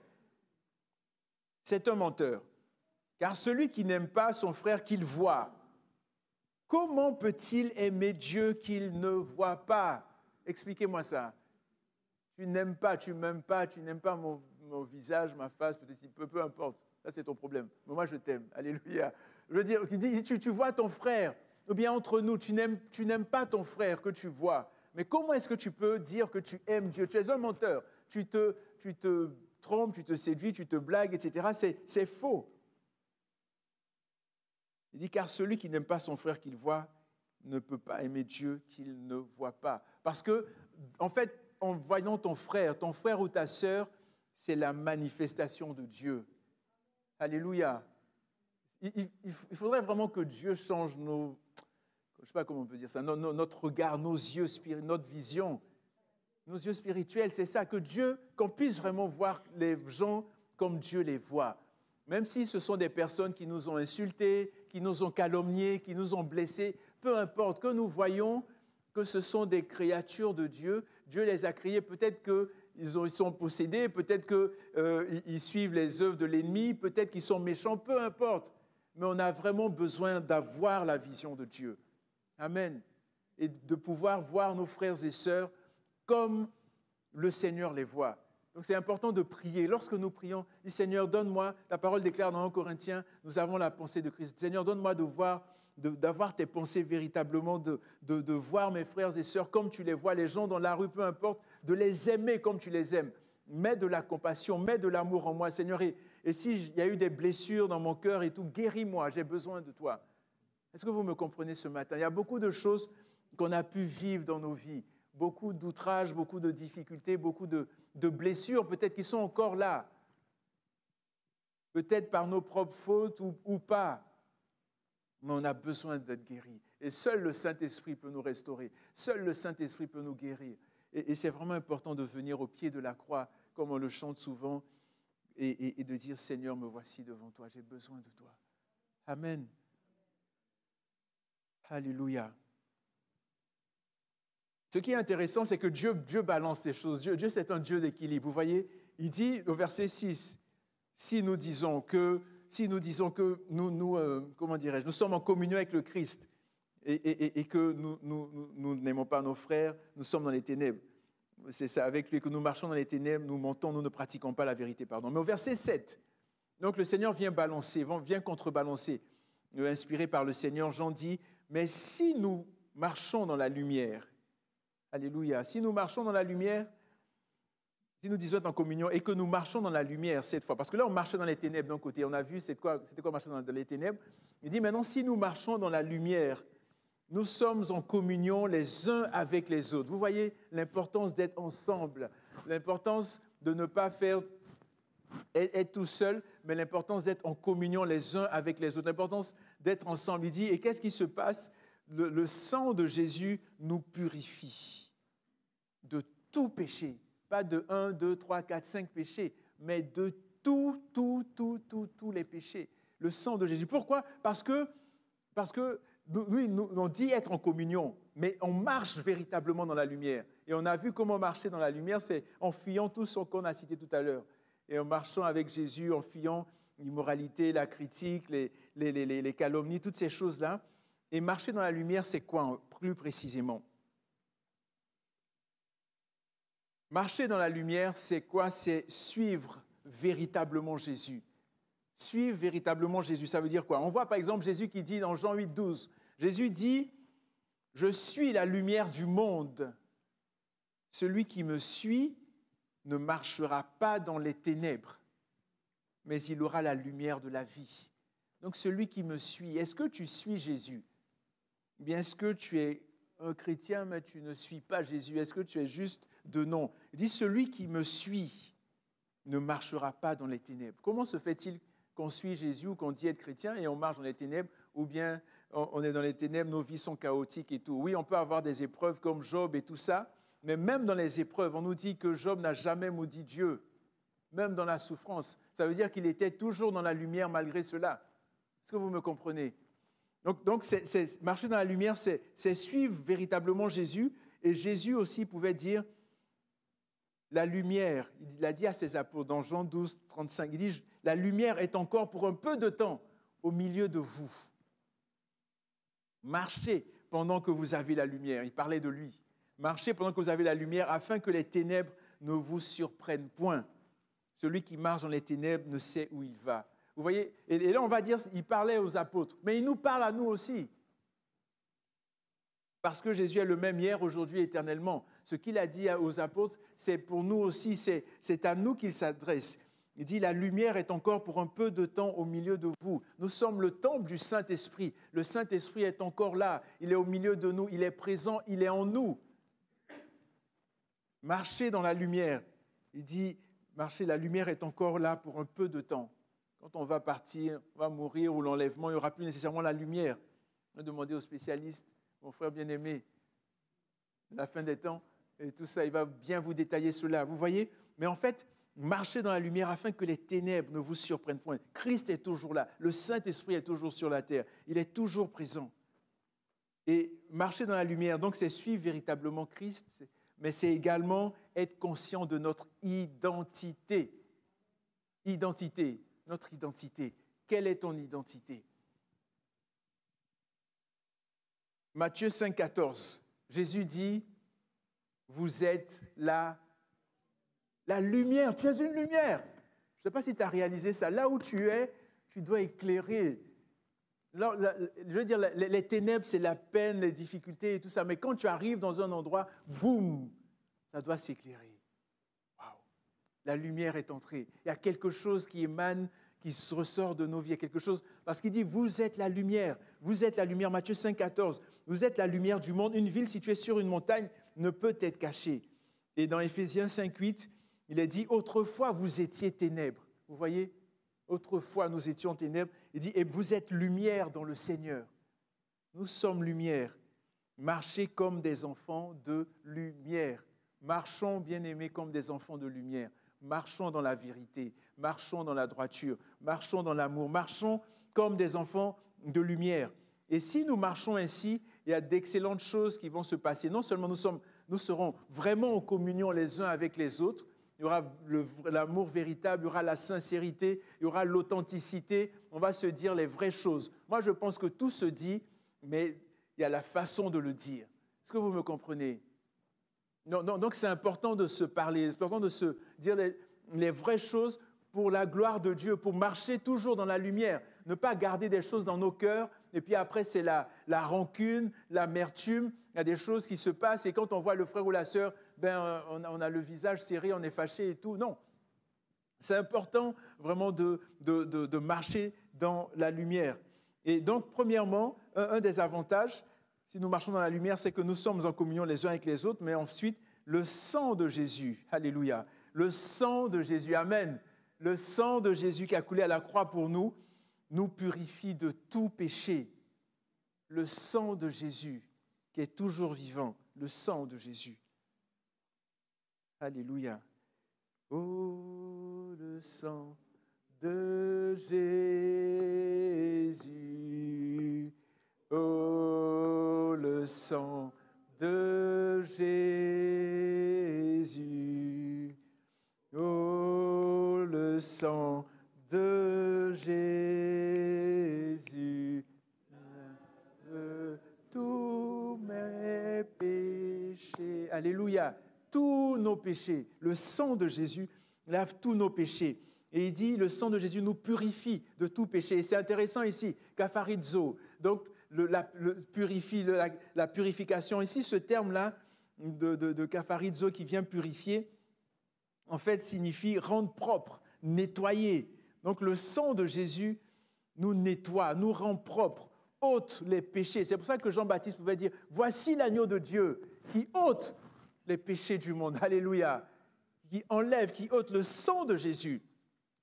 c'est un menteur. Car celui qui n'aime pas son frère qu'il voit, comment peut-il aimer Dieu qu'il ne voit pas? Expliquez-moi ça. Tu n'aimes pas, tu m'aimes pas, tu n'aimes pas mon visage, ma face, peut-être peu importe. Ça, c'est ton problème. Mais moi, je t'aime. Alléluia. Je veux dire, tu vois ton frère, ou bien entre nous, tu n'aimes pas ton frère que tu vois. Mais comment est-ce que tu peux dire que tu aimes Dieu? Tu es un menteur. Tu te trompes, tu te séduis, tu te blagues, etc. C'est faux. Il dit, car celui qui n'aime pas son frère qu'il voit ne peut pas aimer Dieu qu'il ne voit pas. Parce que, en fait, en voyant ton frère ou ta sœur, c'est la manifestation de Dieu. Alléluia. Il faudrait vraiment que Dieu change je ne sais pas comment on peut dire ça, notre regard, nos yeux spirituels, notre vision. Nos yeux spirituels, c'est ça, qu'on puisse vraiment voir les gens comme Dieu les voit. Même si ce sont des personnes qui nous ont insultés, qui nous ont calomniés, qui nous ont blessés, peu importe, que nous voyons que ce sont des créatures de Dieu. Dieu les a créés, peut-être qu'ils sont possédés, peut-être qu'ils suivent les œuvres de l'ennemi, peut-être qu'ils sont méchants, peu importe. Mais on a vraiment besoin d'avoir la vision de Dieu. Amen. Et de pouvoir voir nos frères et sœurs comme le Seigneur les voit. Donc c'est important de prier. Lorsque nous prions, dis Seigneur, donne-moi, la parole déclare dans 1 Corinthiens, nous avons la pensée de Christ. Seigneur, donne-moi d'avoir tes pensées véritablement, de voir mes frères et sœurs comme tu les vois, les gens dans la rue, peu importe, de les aimer comme tu les aimes. Mets de la compassion, mets de l'amour en moi, Seigneur. Et s'il y a eu des blessures dans mon cœur et tout, guéris-moi, j'ai besoin de toi. Est-ce que vous me comprenez ce matin? Il y a beaucoup de choses qu'on a pu vivre dans nos vies, beaucoup d'outrages, beaucoup de difficultés, beaucoup de blessures peut-être qui sont encore là, peut-être par nos propres fautes ou pas, mais on a besoin d'être guéris. Et seul le Saint-Esprit peut nous restaurer, seul le Saint-Esprit peut nous guérir. Et c'est vraiment important de venir au pied de la croix, comme on le chante souvent, et de dire, Seigneur, me voici devant toi, j'ai besoin de toi. Amen. Alléluia. Ce qui est intéressant, c'est que Dieu balance les choses. Dieu, c'est un Dieu d'équilibre. Vous voyez, il dit au verset 6, si nous disons que nous sommes en communion avec le Christ et que nous n'aimons pas nos frères, nous sommes dans les ténèbres. C'est ça, avec lui que nous marchons dans les ténèbres, nous mentons, nous ne pratiquons pas la vérité. Pardon. Mais au verset 7, donc le Seigneur vient contrebalancer. Inspiré par le Seigneur, Jean dit, mais si nous marchons dans la lumière, alléluia, si nous marchons dans la lumière, si nous disons être en communion et que nous marchons dans la lumière cette fois, parce que là on marchait dans les ténèbres d'un côté, on a vu c'était quoi marcher dans les ténèbres, il dit maintenant si nous marchons dans la lumière, nous sommes en communion les uns avec les autres. Vous voyez l'importance d'être ensemble, l'importance de ne pas être tout seul, mais l'importance d'être en communion les uns avec les autres, l'importance d'être ensemble. Il dit, et qu'est-ce qui se passe? Le sang de Jésus nous purifie de tout péché. Pas de 1, 2, 3, 4, 5 péchés, mais de tous les péchés. Le sang de Jésus. Pourquoi? Parce que nous, on dit être en communion, mais on marche véritablement dans la lumière. Et on a vu comment marcher dans la lumière, c'est en fuyant tout ce qu'on a cité tout à l'heure. Et en marchant avec Jésus, en fuyant l'immoralité, la critique, les calomnies, toutes ces choses-là. Et marcher dans la lumière, c'est quoi plus précisément? Marcher dans la lumière, c'est quoi? C'est suivre véritablement Jésus. Suivre véritablement Jésus, ça veut dire quoi? On voit par exemple Jésus qui dit dans Jean 8, 12, Jésus dit, « Je suis la lumière du monde. Celui qui me suit ne marchera pas dans les ténèbres, mais il aura la lumière de la vie. » Donc celui qui me suit, est-ce que tu suis Jésus? Bien, est-ce que tu es un chrétien, mais tu ne suis pas Jésus? Est-ce que tu es juste de nom? Il dit, celui qui me suit ne marchera pas dans les ténèbres. Comment se fait-il qu'on suit Jésus ou qu'on dit être chrétien et on marche dans les ténèbres, ou bien on est dans les ténèbres, nos vies sont chaotiques et tout? Oui, on peut avoir des épreuves comme Job et tout ça, mais même dans les épreuves, on nous dit que Job n'a jamais maudit Dieu, même dans la souffrance. Ça veut dire qu'il était toujours dans la lumière malgré cela. Est-ce que vous me comprenez? Donc marcher dans la lumière, c'est suivre véritablement Jésus. Et Jésus aussi pouvait dire la lumière. Il a dit à ses apôtres dans Jean 12, 35, il dit « La lumière est encore pour un peu de temps au milieu de vous. Marchez pendant que vous avez la lumière. » Il parlait de lui. Marchez pendant que vous avez la lumière afin que les ténèbres ne vous surprennent point. Celui qui marche dans les ténèbres ne sait où il va. Vous voyez, et là on va dire, il parlait aux apôtres, mais il nous parle à nous aussi. Parce que Jésus est le même hier, aujourd'hui, éternellement. Ce qu'il a dit aux apôtres, c'est pour nous aussi, c'est à nous qu'il s'adresse. Il dit, la lumière est encore pour un peu de temps au milieu de vous. Nous sommes le temple du Saint-Esprit. Le Saint-Esprit est encore là. Il est au milieu de nous. Il est présent. Il est en nous. Marchez dans la lumière. Il dit, marchez, la lumière est encore là pour un peu de temps. Quand on va partir, on va mourir ou l'enlèvement, il n'y aura plus nécessairement la lumière. On a demandé aux spécialistes, mon frère bien-aimé, la fin des temps, et tout ça, il va bien vous détailler cela. Vous voyez? Mais en fait, marchez dans la lumière afin que les ténèbres ne vous surprennent point. Christ est toujours là. Le Saint-Esprit est toujours sur la terre. Il est toujours présent. Et marcher dans la lumière, donc c'est suivre véritablement Christ, mais c'est également être conscient de notre identité. Identité. Notre identité. Quelle est ton identité? Matthieu 5, 14, Jésus dit, vous êtes la La lumière, tu es une lumière. Je ne sais pas si tu as réalisé ça. Là où tu es, tu dois éclairer. Là, je veux dire, les ténèbres, c'est la peine, les difficultés et tout ça. Mais quand tu arrives dans un endroit, boum, ça doit s'éclairer. Waouh! La lumière est entrée. Il y a quelque chose qui émane, qui se ressort de nos vies. Il y a quelque chose, parce qu'il dit, vous êtes la lumière. Vous êtes la lumière. Matthieu 5, 14. Vous êtes la lumière du monde. Une ville située sur une montagne ne peut être cachée. Et dans Éphésiens 5, 8, il est dit, autrefois, vous étiez ténèbres. Vous voyez? Autrefois, nous étions ténèbres. Il dit, et vous êtes lumière dans le Seigneur. Nous sommes lumière. Marchez comme des enfants de lumière. Marchons, bien-aimés, comme des enfants de lumière. Marchons dans la vérité. Marchons dans la droiture. Marchons dans l'amour. Marchons comme des enfants de lumière. Et si nous marchons ainsi, il y a d'excellentes choses qui vont se passer. Non seulement nous serons vraiment en communion les uns avec les autres, il y aura l'amour véritable, il y aura la sincérité, il y aura l'authenticité, on va se dire les vraies choses. Moi, je pense que tout se dit, mais il y a la façon de le dire. Est-ce que vous me comprenez? Non, donc c'est important de se parler, c'est important de se dire les vraies choses pour la gloire de Dieu, pour marcher toujours dans la lumière, ne pas garder des choses dans nos cœurs, et puis après c'est la rancune, l'amertume, il y a des choses qui se passent, et quand on voit le frère ou la sœur, on a le visage serré, on est fâché et tout. Non, c'est important vraiment de marcher dans la lumière. Et donc, premièrement, un des avantages, si nous marchons dans la lumière, c'est que nous sommes en communion les uns avec les autres, mais ensuite, le sang de Jésus, alléluia, le sang de Jésus, amen, le sang de Jésus qui a coulé à la croix pour nous, nous purifie de tout péché. Le sang de Jésus qui est toujours vivant, le sang de Jésus. Alléluia. Oh, le sang de Jésus. Oh, le sang de Jésus. Oh, le sang de Jésus. Tous mes péchés. Alléluia. Tous nos péchés. Le sang de Jésus lave tous nos péchés. Et il dit, le sang de Jésus nous purifie de tout péché. Et c'est intéressant ici, kapharizo. Donc, la purification. Ici, ce terme-là de kapharizo qui vient purifier, en fait, signifie rendre propre, nettoyer. Donc, le sang de Jésus nous nettoie, nous rend propre, ôte les péchés. C'est pour ça que Jean-Baptiste pouvait dire, voici l'agneau de Dieu qui ôte les péchés du monde, alléluia, qui enlève, qui ôte le sang de Jésus.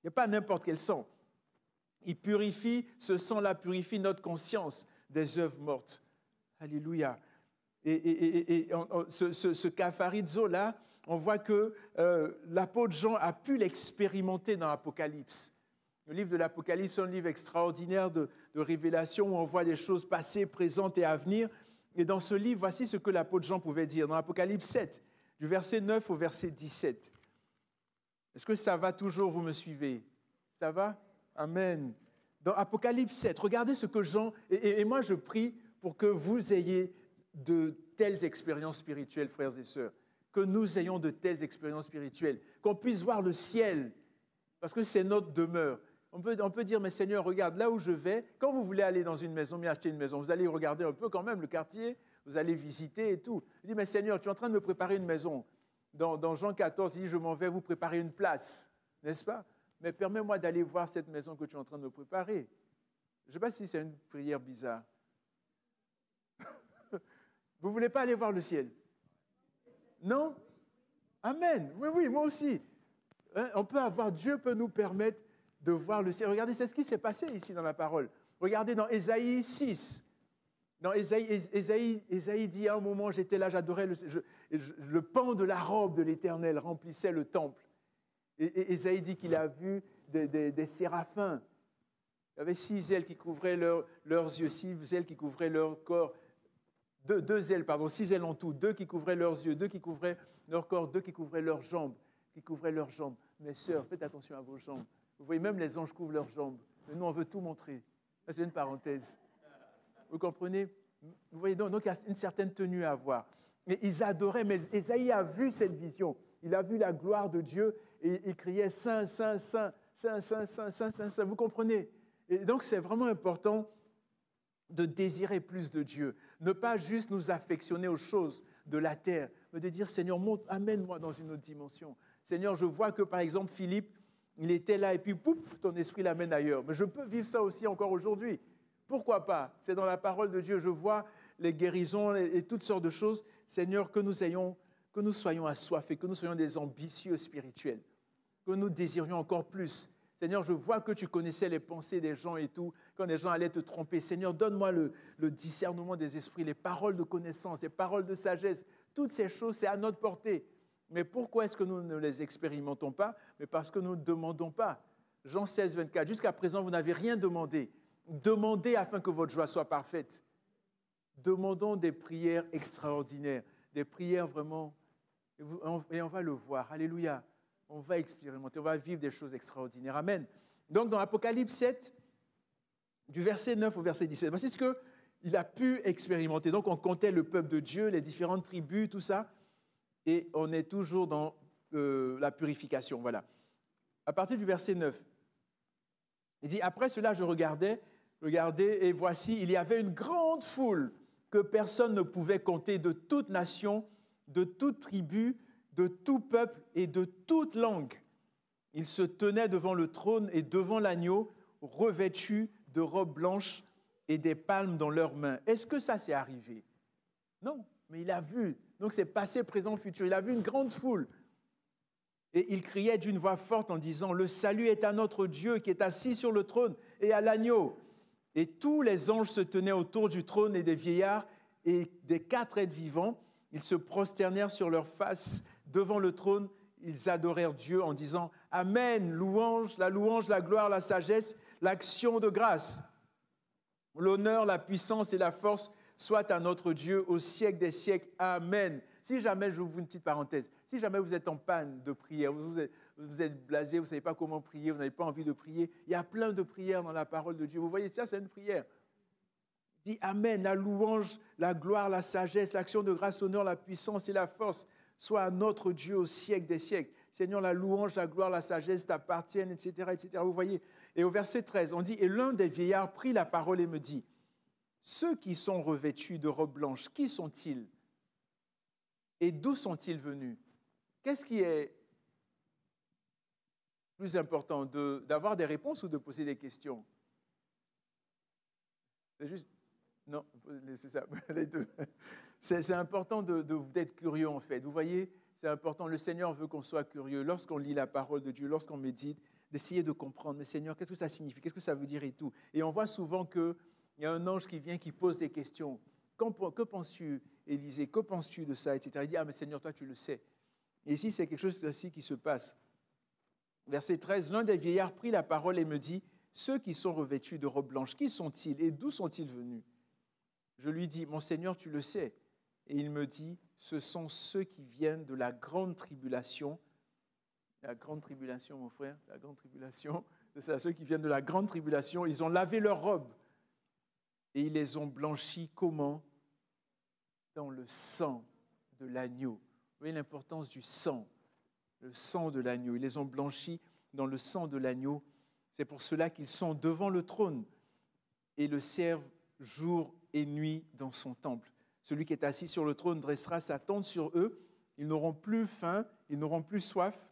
Il n'y a pas n'importe quel sang. Il purifie, ce sang-là purifie notre conscience des œuvres mortes. Alléluia. Et ce kapharizo-là, on voit que l'apôtre Jean a pu l'expérimenter dans l'Apocalypse. Le livre de l'Apocalypse est un livre extraordinaire de révélation où on voit des choses passées, présentes et à venir. Et dans ce livre, voici ce que l'apôtre Jean pouvait dire. Dans l'Apocalypse 7, du verset 9 au verset 17. Est-ce que ça va toujours, vous me suivez? Ça va? Amen. Dans Apocalypse 7, regardez ce que Jean... Et moi, je prie pour que vous ayez de telles expériences spirituelles, frères et sœurs. Que nous ayons de telles expériences spirituelles. Qu'on puisse voir le ciel, parce que c'est notre demeure. On peut dire, mais Seigneur, regarde, là où je vais, quand vous voulez aller dans une maison, mais acheter une maison, vous allez regarder un peu quand même le quartier, vous allez visiter et tout. Je dis, mais Seigneur, tu es en train de me préparer une maison. Dans Jean 14, il dit, je m'en vais vous préparer une place, n'est-ce pas? Mais permets-moi d'aller voir cette maison que tu es en train de me préparer. Je ne sais pas si c'est une prière bizarre. Vous ne voulez pas aller voir le ciel? Non? Amen. Oui, moi aussi. On peut avoir, Dieu peut nous permettre de voir le ciel. Regardez, c'est ce qui s'est passé ici dans la parole. Regardez dans Ésaïe 6. Dans Ésaïe dit, à un moment, j'étais là, j'adorais le pan de la robe de l'Éternel remplissait le temple. Et Ésaïe dit qu'il a vu des séraphins. Il y avait 6 ailes qui couvraient leurs yeux, 6 ailes qui couvraient leur corps. 2 ailes, pardon, 6 ailes en tout. 2 qui couvraient leurs yeux, 2 qui couvraient leur corps, 2 qui couvraient leurs jambes. Mes sœurs, faites attention à vos jambes. Vous voyez, même les anges couvrent leurs jambes. Mais nous, on veut tout montrer. Ça, c'est une parenthèse. Vous comprenez? Vous voyez, donc il y a une certaine tenue à avoir. Et ils adoraient, mais Ésaïe a vu cette vision. Il a vu la gloire de Dieu et il criait « Saint, Saint, Saint, Saint, Saint, Saint, Saint, Saint, Saint ». Vous comprenez? Et donc, c'est vraiment important de désirer plus de Dieu. Ne pas juste nous affectionner aux choses de la terre, mais de dire « Seigneur, amène-moi dans une autre dimension ». Seigneur, je vois que, par exemple, Philippe, il était là et puis, pouf, ton esprit l'amène ailleurs. Mais je peux vivre ça aussi encore aujourd'hui. Pourquoi pas? C'est dans la parole de Dieu. Je vois les guérisons et toutes sortes de choses. Seigneur, que nous soyons assoiffés, que nous soyons des ambitieux spirituels, que nous désirions encore plus. Seigneur, je vois que tu connaissais les pensées des gens et tout, quand les gens allaient te tromper. Seigneur, donne-moi le discernement des esprits, les paroles de connaissance, les paroles de sagesse. Toutes ces choses, c'est à notre portée. Mais pourquoi est-ce que nous ne les expérimentons pas? Mais parce que nous ne demandons pas. Jean 16, 24, jusqu'à présent, vous n'avez rien demandé. Demandez afin que votre joie soit parfaite. Demandons des prières extraordinaires, des prières vraiment, et on va le voir. Alléluia. On va expérimenter, on va vivre des choses extraordinaires. Amen. Donc, dans Apocalypse 7, du verset 9 au verset 17, voici ce qu'il a pu expérimenter. Donc, on comptait le peuple de Dieu, les différentes tribus, tout ça, et on est toujours dans la purification. Voilà. À partir du verset 9, il dit, après cela, je regardais, et voici, il y avait une grande foule que personne ne pouvait compter, de toute nation, de toute tribu, de tout peuple et de toute langue. Ils se tenaient devant le trône et devant l'agneau, revêtus de robes blanches et des palmes dans leurs mains. Est-ce que ça s'est arrivé? Non, mais il a vu. Donc c'est passé, présent, futur. Il a vu une grande foule. Et il criait d'une voix forte en disant, « Le salut est à notre Dieu qui est assis sur le trône et à l'agneau. » Et tous les anges se tenaient autour du trône et des vieillards et des 4 êtres vivants. Ils se prosternèrent sur leurs faces devant le trône. Ils adorèrent Dieu en disant « Amen, louange, la gloire, la sagesse, l'action de grâce. L'honneur, la puissance et la force soient à notre Dieu au siècle des siècles. Amen. » Si jamais, je vous ouvre une petite parenthèse, si jamais vous êtes en panne de prière, vous êtes blasé, vous ne savez pas comment prier, vous n'avez pas envie de prier, il y a plein de prières dans la parole de Dieu. Vous voyez, ça, c'est une prière. Dit Amen, la louange, la gloire, la sagesse, l'action de grâce, l'honneur, la puissance et la force soit à notre Dieu au siècle des siècles. Seigneur, la louange, la gloire, la sagesse t'appartiennent, etc., etc. Vous voyez. Et au verset 13, on dit, et l'un des vieillards prit la parole et me dit, ceux qui sont revêtus de robes blanches, qui sont-ils? Et d'où sont-ils venus? Qu'est-ce qui est plus important, d'avoir des réponses ou de poser des questions? C'est juste... Non, c'est ça, les deux. C'est important d'être curieux en fait. Vous voyez, c'est important. Le Seigneur veut qu'on soit curieux. Lorsqu'on lit la parole de Dieu, lorsqu'on médite, d'essayer de comprendre. Mais Seigneur, qu'est-ce que ça signifie? Qu'est-ce que ça veut dire et tout? Et on voit souvent qu'il y a un ange qui vient, qui pose des questions. Que penses-tu, Élisée? Que penses-tu de ça, etc. Il dit, ah mais Seigneur, toi tu le sais. Et ici, c'est quelque chose ainsi qui se passe. Verset 13, l'un des vieillards prit la parole et me dit, ceux qui sont revêtus de robes blanches, qui sont-ils et d'où sont-ils venus? Je lui dis, mon Seigneur, tu le sais. Et il me dit, ce sont ceux qui viennent de la grande tribulation. La grande tribulation, mon frère, la grande tribulation. C'est ceux qui viennent de la grande tribulation. Ils ont lavé leurs robes et ils les ont blanchies comment? Dans le sang de l'agneau. Vous voyez l'importance du sang, le sang de l'agneau. Ils les ont blanchis dans le sang de l'agneau. C'est pour cela qu'ils sont devant le trône et le servent jour et nuit dans son temple. Celui qui est assis sur le trône dressera sa tente sur eux. Ils n'auront plus faim, ils n'auront plus soif.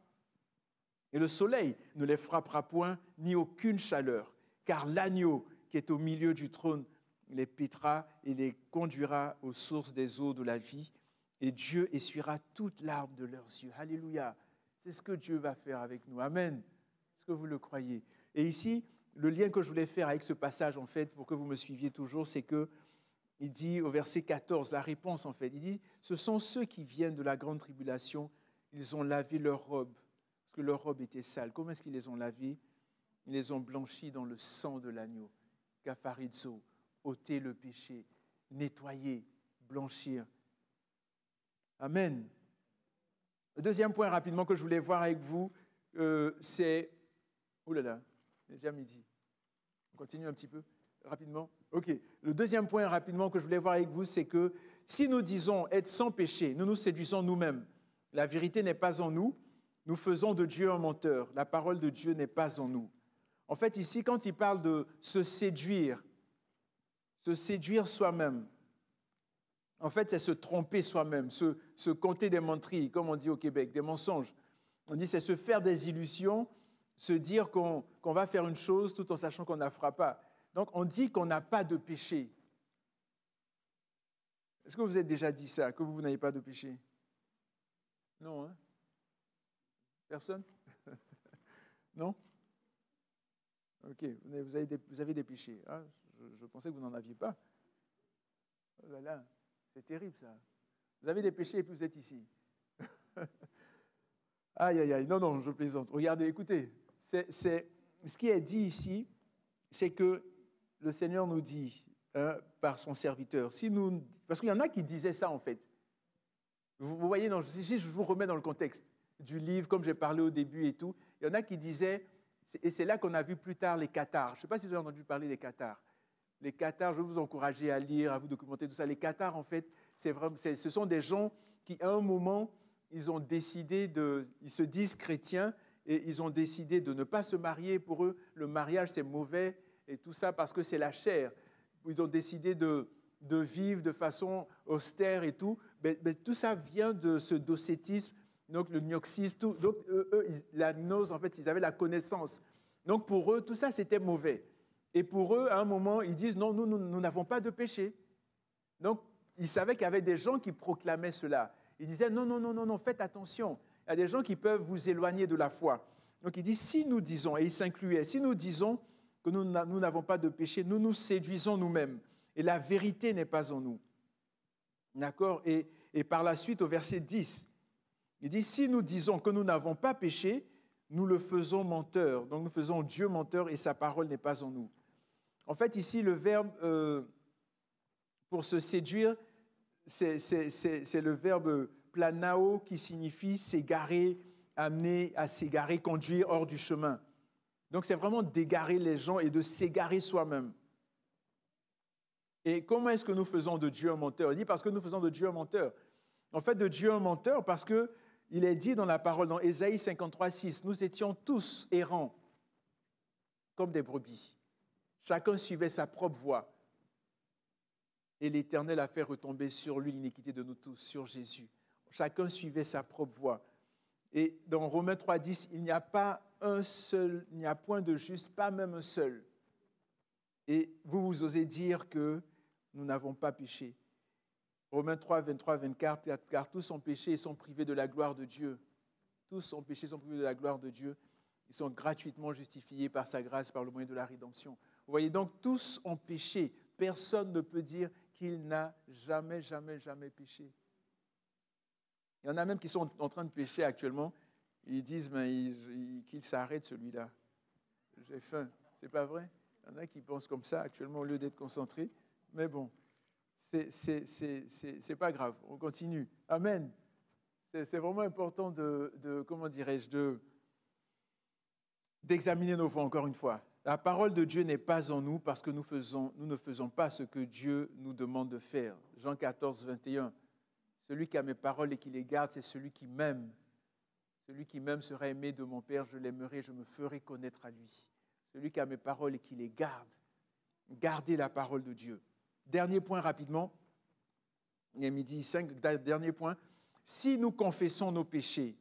Et le soleil ne les frappera point, ni aucune chaleur. Car l'agneau qui est au milieu du trône les paîtra et les conduira aux sources des eaux de la vie. Et Dieu essuiera toute larme de leurs yeux. Alléluia. C'est ce que Dieu va faire avec nous. Amen. Est-ce que vous le croyez? Et ici, le lien que je voulais faire avec ce passage, en fait, pour que vous me suiviez toujours, c'est que il dit au verset 14, la réponse, en fait, il dit, ce sont ceux qui viennent de la grande tribulation, ils ont lavé leurs robes, parce que leurs robes étaient sales. Comment est-ce qu'ils les ont lavées? Ils les ont blanchies dans le sang de l'agneau. Kapharizo, ôter le péché, nettoyer, blanchir. Amen. Le deuxième point rapidement que je voulais voir avec vous, c'est... Oh là là, c'est déjà midi. On continue un petit peu rapidement. Ok. Le deuxième point rapidement que je voulais voir avec vous, c'est que si nous disons être sans péché, nous nous séduisons nous-mêmes. La vérité n'est pas en nous. Nous faisons de Dieu un menteur. La parole de Dieu n'est pas en nous. En fait, ici, quand il parle de se séduire soi-même, en fait, c'est se tromper soi-même, se conter des menteries, comme on dit au Québec, des mensonges. On dit c'est se faire des illusions, se dire qu'on va faire une chose tout en sachant qu'on ne la fera pas. Donc, on dit qu'on n'a pas de péché. Est-ce que vous vous êtes déjà dit ça, que vous n'avez pas de péché? Non, hein? Personne? Non? Ok, vous avez des péchés. Ah, je pensais que vous n'en aviez pas. Oh là là, c'est terrible ça. Vous avez des péchés et puis vous êtes ici. Aïe, aïe, aïe. Non, je plaisante. Regardez, écoutez, ce qui est dit ici, c'est que le Seigneur nous dit, par son serviteur, parce qu'il y en a qui disaient ça en fait. Vous voyez, si je vous remets dans le contexte du livre, comme j'ai parlé au début et tout, il y en a qui disaient, et c'est là qu'on a vu plus tard les cathares. Je ne sais pas si vous avez entendu parler des cathares. Les cathares, je veux vous encourager à lire, à vous documenter tout ça. Les cathares, en fait, ce sont des gens qui, à un moment, ils se disent chrétiens et ils ont décidé de ne pas se marier. Pour eux, le mariage, c'est mauvais et tout ça parce que c'est la chair. Ils ont décidé de vivre de façon austère et tout. Mais tout ça vient de ce docétisme, donc le gnoxisme. Donc, la gnose, en fait, ils avaient la connaissance. Donc, pour eux, tout ça, c'était mauvais. Et pour eux, à un moment, ils disent, non, nous n'avons pas de péché. Donc, ils savaient qu'il y avait des gens qui proclamaient cela. Ils disaient, non, faites attention. Il y a des gens qui peuvent vous éloigner de la foi. Donc, il dit, si nous disons, et il s'incluait, si nous disons que nous n'avons pas de péché, nous nous séduisons nous-mêmes. Et la vérité n'est pas en nous. D'accord? Et par la suite, au verset 10, il dit, si nous disons que nous n'avons pas péché, nous le faisons menteur. Donc, nous faisons Dieu menteur et sa parole n'est pas en nous. En fait, ici, le verbe pour se séduire, c'est le verbe planao qui signifie s'égarer, amener à s'égarer, conduire hors du chemin. Donc, c'est vraiment d'égarer les gens et de s'égarer soi-même. Et comment est-ce que nous faisons de Dieu un menteur? Il dit parce que nous faisons de Dieu un menteur. En fait, de Dieu un menteur parce qu'il est dit dans la parole, dans Ésaïe 53, 6, nous étions tous errants comme des brebis. Chacun suivait sa propre voie. Et l'Éternel a fait retomber sur lui l'iniquité de nous tous, sur Jésus. Chacun suivait sa propre voie. Et dans Romains 3, 10, il n'y a pas un seul, il n'y a point de juste, pas même un seul. Et vous osez dire que nous n'avons pas péché. Romains 3, 23, 24, car tous ont péché et sont privés de la gloire de Dieu. Tous ont péché et sont privés de la gloire de Dieu. Ils sont gratuitement justifiés par sa grâce, par le moyen de la rédemption. Vous voyez donc, tous ont péché. Personne ne peut dire qu'il n'a jamais péché. Il y en a même qui sont en train de pécher actuellement. Ils disent qu'il s'arrête celui-là. J'ai faim. C'est pas vrai? Il y en a qui pensent comme ça actuellement au lieu d'être concentrés. Mais bon, c'est pas grave. On continue. Amen. C'est vraiment important comment dirais-je, d'examiner nos voies encore une fois. La parole de Dieu n'est pas en nous parce que nous ne faisons pas ce que Dieu nous demande de faire. Jean 14, 21. Celui qui a mes paroles et qui les garde, c'est celui qui m'aime. Celui qui m'aime sera aimé de mon Père, je l'aimerai, je me ferai connaître à lui. Celui qui a mes paroles et qui les garde. Gardez la parole de Dieu. Dernier point rapidement. Il est midi 5, dernier point. Si nous confessons nos péchés,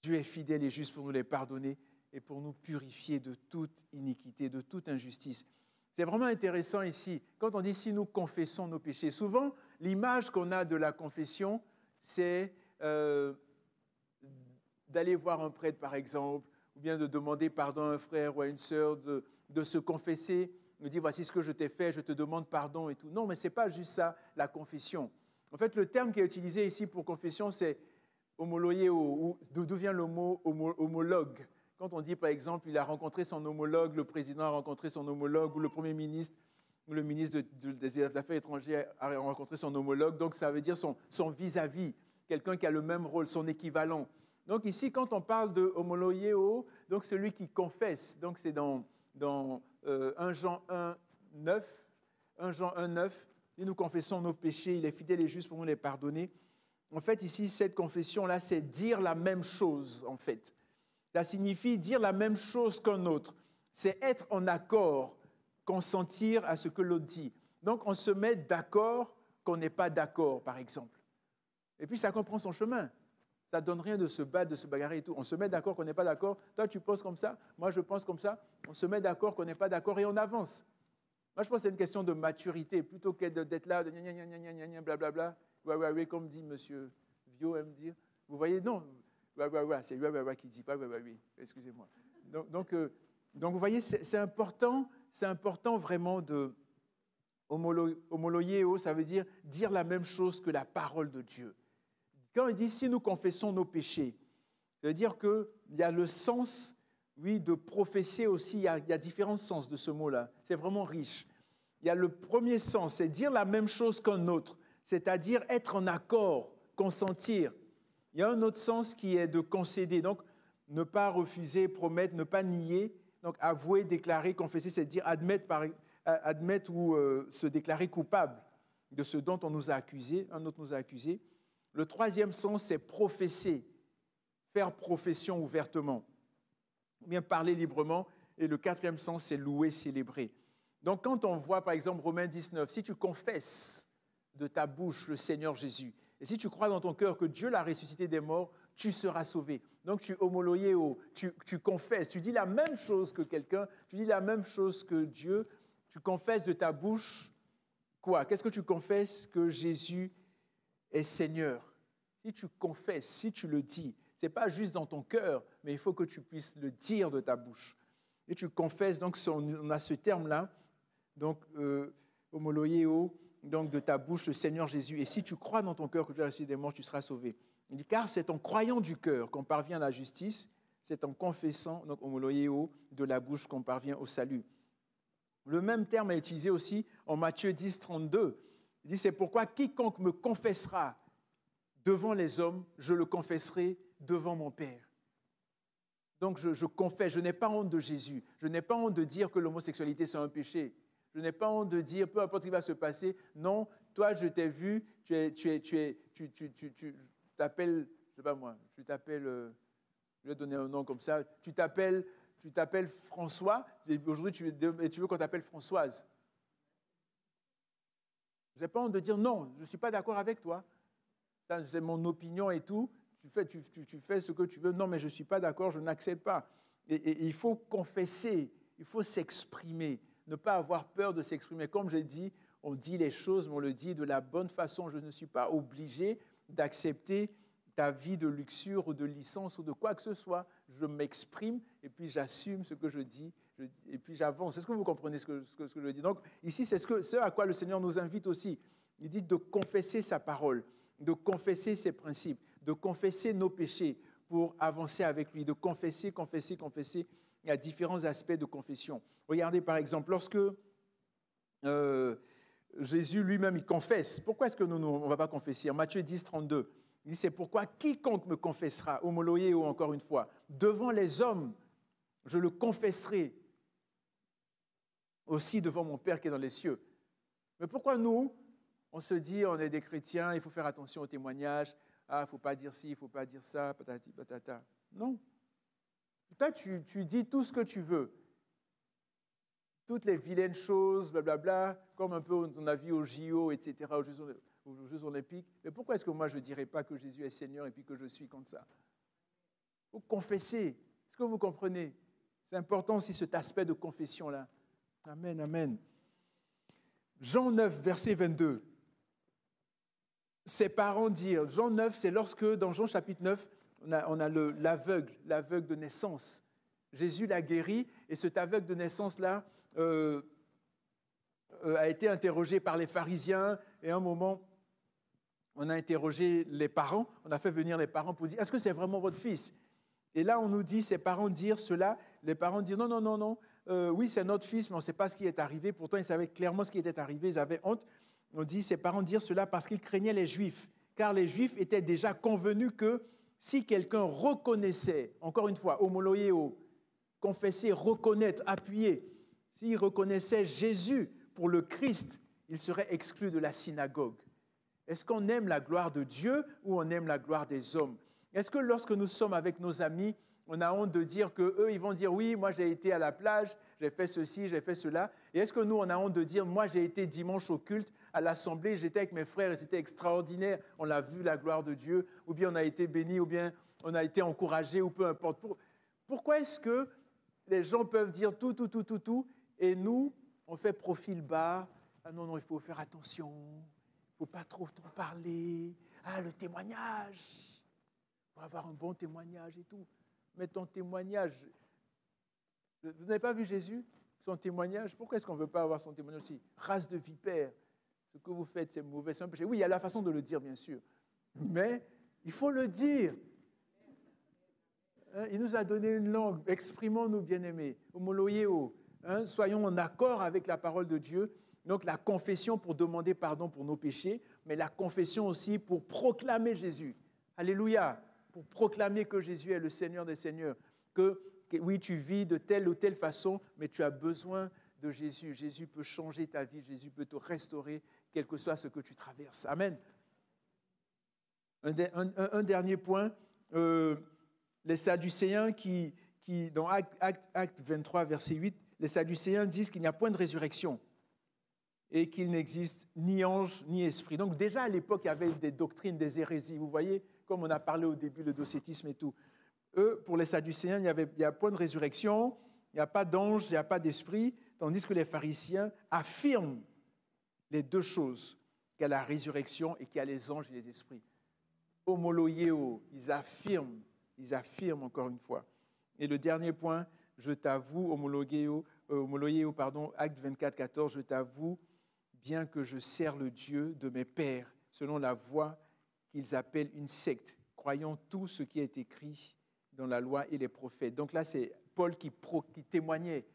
Dieu est fidèle et juste pour nous les pardonner et pour nous purifier de toute iniquité, de toute injustice. C'est vraiment intéressant ici, quand on dit si nous confessons nos péchés. Souvent, l'image qu'on a de la confession, c'est d'aller voir un prêtre, par exemple, ou bien de demander pardon à un frère ou à une sœur, de se confesser, de dire voici ce que je t'ai fait, je te demande pardon et tout. Non, mais ce n'est pas juste ça, la confession. En fait, le terme qui est utilisé ici pour confession, c'est homologueo, d'où vient le mot homologue. Quand on dit, par exemple, il a rencontré son homologue, le président a rencontré son homologue, ou le Premier ministre, ou le ministre des Affaires étrangères a rencontré son homologue, donc ça veut dire son vis-à-vis, quelqu'un qui a le même rôle, son équivalent. Donc ici, quand on parle de homologueo, donc celui qui confesse, donc c'est dans 1 Jean 1, 9, 1 Jean 1, 9, et nous confessons nos péchés, il est fidèle et juste pour nous les pardonner en fait, ici, cette confession-là, c'est dire la même chose, en fait. Ça signifie dire la même chose qu'un autre. C'est être en accord, consentir à ce que l'autre dit. Donc, on se met d'accord qu'on n'est pas d'accord, par exemple. Et puis, chacun prend son chemin. Ça ne donne rien de se battre, de se bagarrer et tout. On se met d'accord qu'on n'est pas d'accord. Toi, tu penses comme ça. Moi, je pense comme ça. On se met d'accord qu'on n'est pas d'accord et on avance. Moi, je pense que c'est une question de maturité. Plutôt que d'être là, de gna gna gna gna gna gna, blablabla. Ouais, comme dit M. Vio aime dire. Vous voyez, non. Ouais, c'est ouais qui dit pas ouais. Excusez-moi. Donc, vous voyez, c'est important vraiment de homoloieo, ça veut dire la même chose que la parole de Dieu. Quand il dit si nous confessons nos péchés, ça veut dire qu'il y a le sens, oui, de prophétie aussi. Il y a différents sens de ce mot-là. C'est vraiment riche. Il y a le premier sens, c'est dire la même chose qu'un autre, c'est-à-dire être en accord, consentir. Il y a un autre sens qui est de concéder, donc ne pas refuser, promettre, ne pas nier. Donc avouer, déclarer, confesser, c'est dire admettre ou se déclarer coupable de ce dont on nous a accusé, un autre nous a accusé. Le troisième sens, c'est professer, faire profession ouvertement, ou bien parler librement. Et le quatrième sens, c'est louer, célébrer. Donc quand on voit par exemple Romains 19, si tu confesses de ta bouche le Seigneur Jésus, et si tu crois dans ton cœur que Dieu l'a ressuscité des morts, tu seras sauvé. Donc tu homoloieo, tu confesses, tu dis la même chose que quelqu'un, tu dis la même chose que Dieu, tu confesses de ta bouche quoi? Qu'est-ce que tu confesses? Que Jésus est Seigneur. Si tu confesses, si tu le dis, ce n'est pas juste dans ton cœur, mais il faut que tu puisses le dire de ta bouche. Et tu confesses, donc on a ce terme-là, donc homoloieo, donc de ta bouche le Seigneur Jésus. Et si tu crois dans ton cœur que Dieu a ressuscité des morts, tu seras sauvé. Il dit, car c'est en croyant du cœur qu'on parvient à la justice, c'est en confessant, donc homoloieo, de la bouche qu'on parvient au salut. Le même terme est utilisé aussi en Matthieu 10, 32. Il dit, c'est pourquoi quiconque me confessera devant les hommes, je le confesserai devant mon Père. Donc je confesse, je n'ai pas honte de Jésus. Je n'ai pas honte de dire que l'homosexualité c'est un péché. Je n'ai pas honte de dire, peu importe ce qui va se passer, non, toi je t'ai vu, tu t'appelles, je sais pas moi, je vais donner un nom comme ça, tu t'appelles François, et aujourd'hui tu veux qu'on t'appelle Françoise. Je n'ai pas honte de dire non, je ne suis pas d'accord avec toi. Ça, c'est mon opinion et tout. Tu fais ce que tu veux. Non, mais je ne suis pas d'accord, je n'accepte pas. Et il faut confesser, il faut s'exprimer, ne pas avoir peur de s'exprimer. Comme je dis, on dit les choses, mais on le dit de la bonne façon. Je ne suis pas obligé d'accepter ta vie de luxure ou de licence ou de quoi que ce soit. Je m'exprime et puis j'assume ce que je dis et puis j'avance. Est-ce que vous comprenez ce que je dis? Donc ici, c'est ce à quoi le Seigneur nous invite aussi. Il dit de confesser sa parole, de confesser ses principes, de confesser nos péchés pour avancer avec lui, de confesser. Il y a différents aspects de confession. Regardez par exemple, lorsque Jésus lui-même, il confesse. Pourquoi est-ce que nous, on ne va pas confesser? En Matthieu 10, 32, il dit, c'est pourquoi quiconque me confessera, homoloieo encore une fois, devant les hommes, je le confesserai aussi devant mon Père qui est dans les cieux. Mais pourquoi nous, on se dit, on est des chrétiens, il faut faire attention aux témoignages, il ne faut pas dire ci, il ne faut pas dire ça, patati patata. Non. Toi, tu dis tout ce que tu veux. Toutes les vilaines choses, blablabla, comme un peu on a vu au JO, etc., aux Jeux Olympiques. Mais pourquoi est-ce que moi, je ne dirais pas que Jésus est Seigneur et puis que je suis comme ça? Il faut confesser. Est-ce que vous comprenez? C'est important aussi cet aspect de confession-là. Amen, amen. Jean 9, verset 22. Ses parents dirent, Jean 9, c'est lorsque, dans Jean chapitre 9, on a l'aveugle de naissance. Jésus l'a guéri, et cet aveugle de naissance-là a été interrogé par les pharisiens, et à un moment, on a interrogé les parents, on a fait venir les parents pour dire, est-ce que c'est vraiment votre fils? Et là, on nous dit, ses parents dirent cela, les parents disent, non, oui, c'est notre fils, mais on ne sait pas ce qui est arrivé, pourtant ils savaient clairement ce qui était arrivé, ils avaient honte. On dit, ses parents dirent cela parce qu'ils craignaient les Juifs, car les Juifs étaient déjà convenus que si quelqu'un reconnaissait, encore une fois, homoloieo, confesser, reconnaître, appuyer, s'il reconnaissait Jésus pour le Christ, il serait exclu de la synagogue. Est-ce qu'on aime la gloire de Dieu ou on aime la gloire des hommes? Est-ce que lorsque nous sommes avec nos amis, on a honte de dire qu'eux, ils vont dire « Oui, moi j'ai été à la plage, j'ai fait ceci, j'ai fait cela. » Et est-ce que nous, on a honte de dire « Moi j'ai été dimanche au culte, à l'assemblée, j'étais avec mes frères et c'était extraordinaire, on a vu la gloire de Dieu, ou bien on a été béni, ou bien on a été encouragé, ou peu importe. » Pourquoi est-ce que les gens peuvent dire tout, et nous, on fait profil bas? Ah non, il faut faire attention, il ne faut pas trop parler. Ah, le témoignage, il faut avoir un bon témoignage et tout. Mais ton témoignage, vous n'avez pas vu Jésus, son témoignage? Pourquoi est-ce qu'on ne veut pas avoir son témoignage aussi? Race de vipère, ce que vous faites, c'est mauvais, c'est un péché. Oui, il y a la façon de le dire, bien sûr, mais il faut le dire. Il nous a donné une langue, exprimons-nous, bien-aimés, homoloyéo, soyons en accord avec la parole de Dieu. Donc la confession pour demander pardon pour nos péchés, mais la confession aussi pour proclamer Jésus. Alléluia, pour proclamer que Jésus est le Seigneur des Seigneurs, que oui, tu vis de telle ou telle façon, mais tu as besoin de Jésus. Jésus peut changer ta vie, Jésus peut te restaurer, quel que soit ce que tu traverses. Amen. Un dernier point, les Sadducéens qui dans Acte 23, verset 8, les Sadducéens disent qu'il n'y a point de résurrection et qu'il n'existe ni ange ni esprit. Donc déjà à l'époque, il y avait des doctrines, des hérésies. Vous voyez, comme on a parlé au début, le docétisme et tout. Eux, pour les Sadducéens, il n'y a point de résurrection, il n'y a pas d'ange, il n'y a pas d'esprit, tandis que les pharisiens affirment les deux choses, qu'il y a la résurrection et qu'il y a les anges et les esprits. Homoloyéo, ils affirment encore une fois. Et le dernier point, je t'avoue, homoloyéo, Acte 24, 14, je t'avoue, bien que je sers le Dieu de mes pères, selon la voie qu'ils appellent une secte, croyant tout ce qui est écrit dans la loi et les prophètes. Donc là, c'est Paul qui témoignait.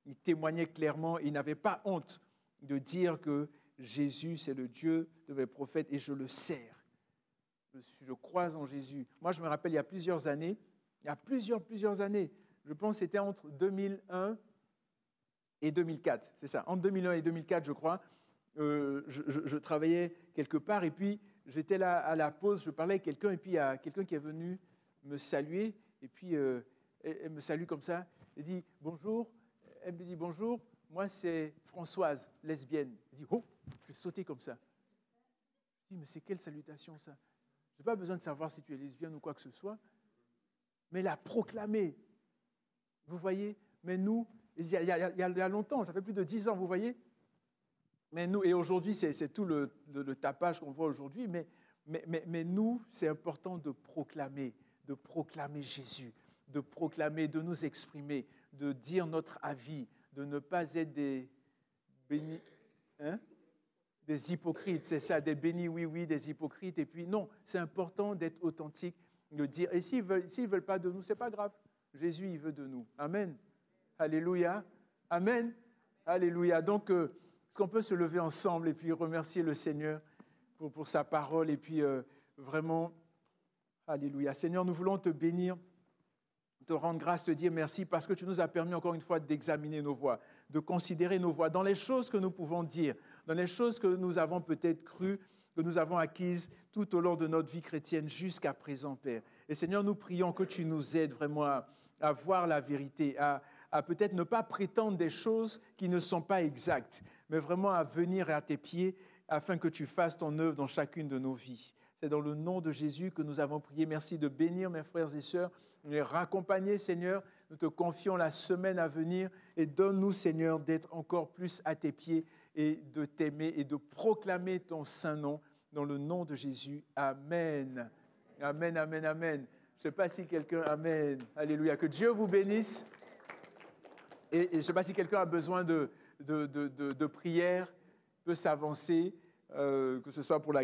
Il témoignait clairement, il n'avait pas honte de dire que Jésus, c'est le Dieu de mes prophètes et je le sers. Je crois en Jésus. Moi, je me rappelle, il y a plusieurs années, je pense que c'était entre 2001 et 2004, c'est ça, entre 2001 et 2004, je crois, je travaillais quelque part et puis j'étais là à la pause, je parlais avec quelqu'un et puis il y a quelqu'un qui est venu me saluer et puis elle me salue comme ça, elle dit « Bonjour », elle me dit « Bonjour, moi c'est Françoise, lesbienne ». Elle dit « Oh », je sautais comme ça. Je dis « Mais c'est quelle salutation ça ?» Je n'ai pas besoin de savoir si tu es lesbienne ou quoi que ce soit, mais la proclamer. Vous voyez, mais nous, il y a longtemps, ça fait plus de 10 ans, vous voyez. Mais nous, et aujourd'hui, c'est tout le tapage qu'on voit aujourd'hui, mais nous, c'est important de proclamer Jésus, de proclamer, de nous exprimer, de dire notre avis, de ne pas être des hypocrites, c'est ça, des bénis oui, des hypocrites. Et puis non, c'est important d'être authentique, de dire, et s'ils veulent pas de nous, c'est pas grave. Jésus, il veut de nous. Amen. Alléluia. Amen. Alléluia. Donc, est-ce qu'on peut se lever ensemble et puis remercier le Seigneur pour sa parole et puis vraiment, alléluia. Seigneur, nous voulons te bénir, te rendre grâce, te dire merci parce que tu nous as permis encore une fois d'examiner nos voies, de considérer nos voies dans les choses que nous pouvons dire, dans les choses que nous avons peut-être crues, que nous avons acquises tout au long de notre vie chrétienne jusqu'à présent, Père. Et Seigneur, nous prions que tu nous aides vraiment à voir la vérité, à peut-être ne pas prétendre des choses qui ne sont pas exactes, mais vraiment à venir à tes pieds afin que tu fasses ton œuvre dans chacune de nos vies. C'est dans le nom de Jésus que nous avons prié. Merci de bénir mes frères et sœurs, de les raccompagner, Seigneur. Nous te confions la semaine à venir et donne-nous, Seigneur, d'être encore plus à tes pieds et de t'aimer et de proclamer ton saint nom dans le nom de Jésus. Amen. Amen, amen, amen. Je ne sais pas si quelqu'un... Amen. Alléluia. Que Dieu vous bénisse. Et je ne sais pas si quelqu'un a besoin de prière, peut s'avancer, que ce soit pour la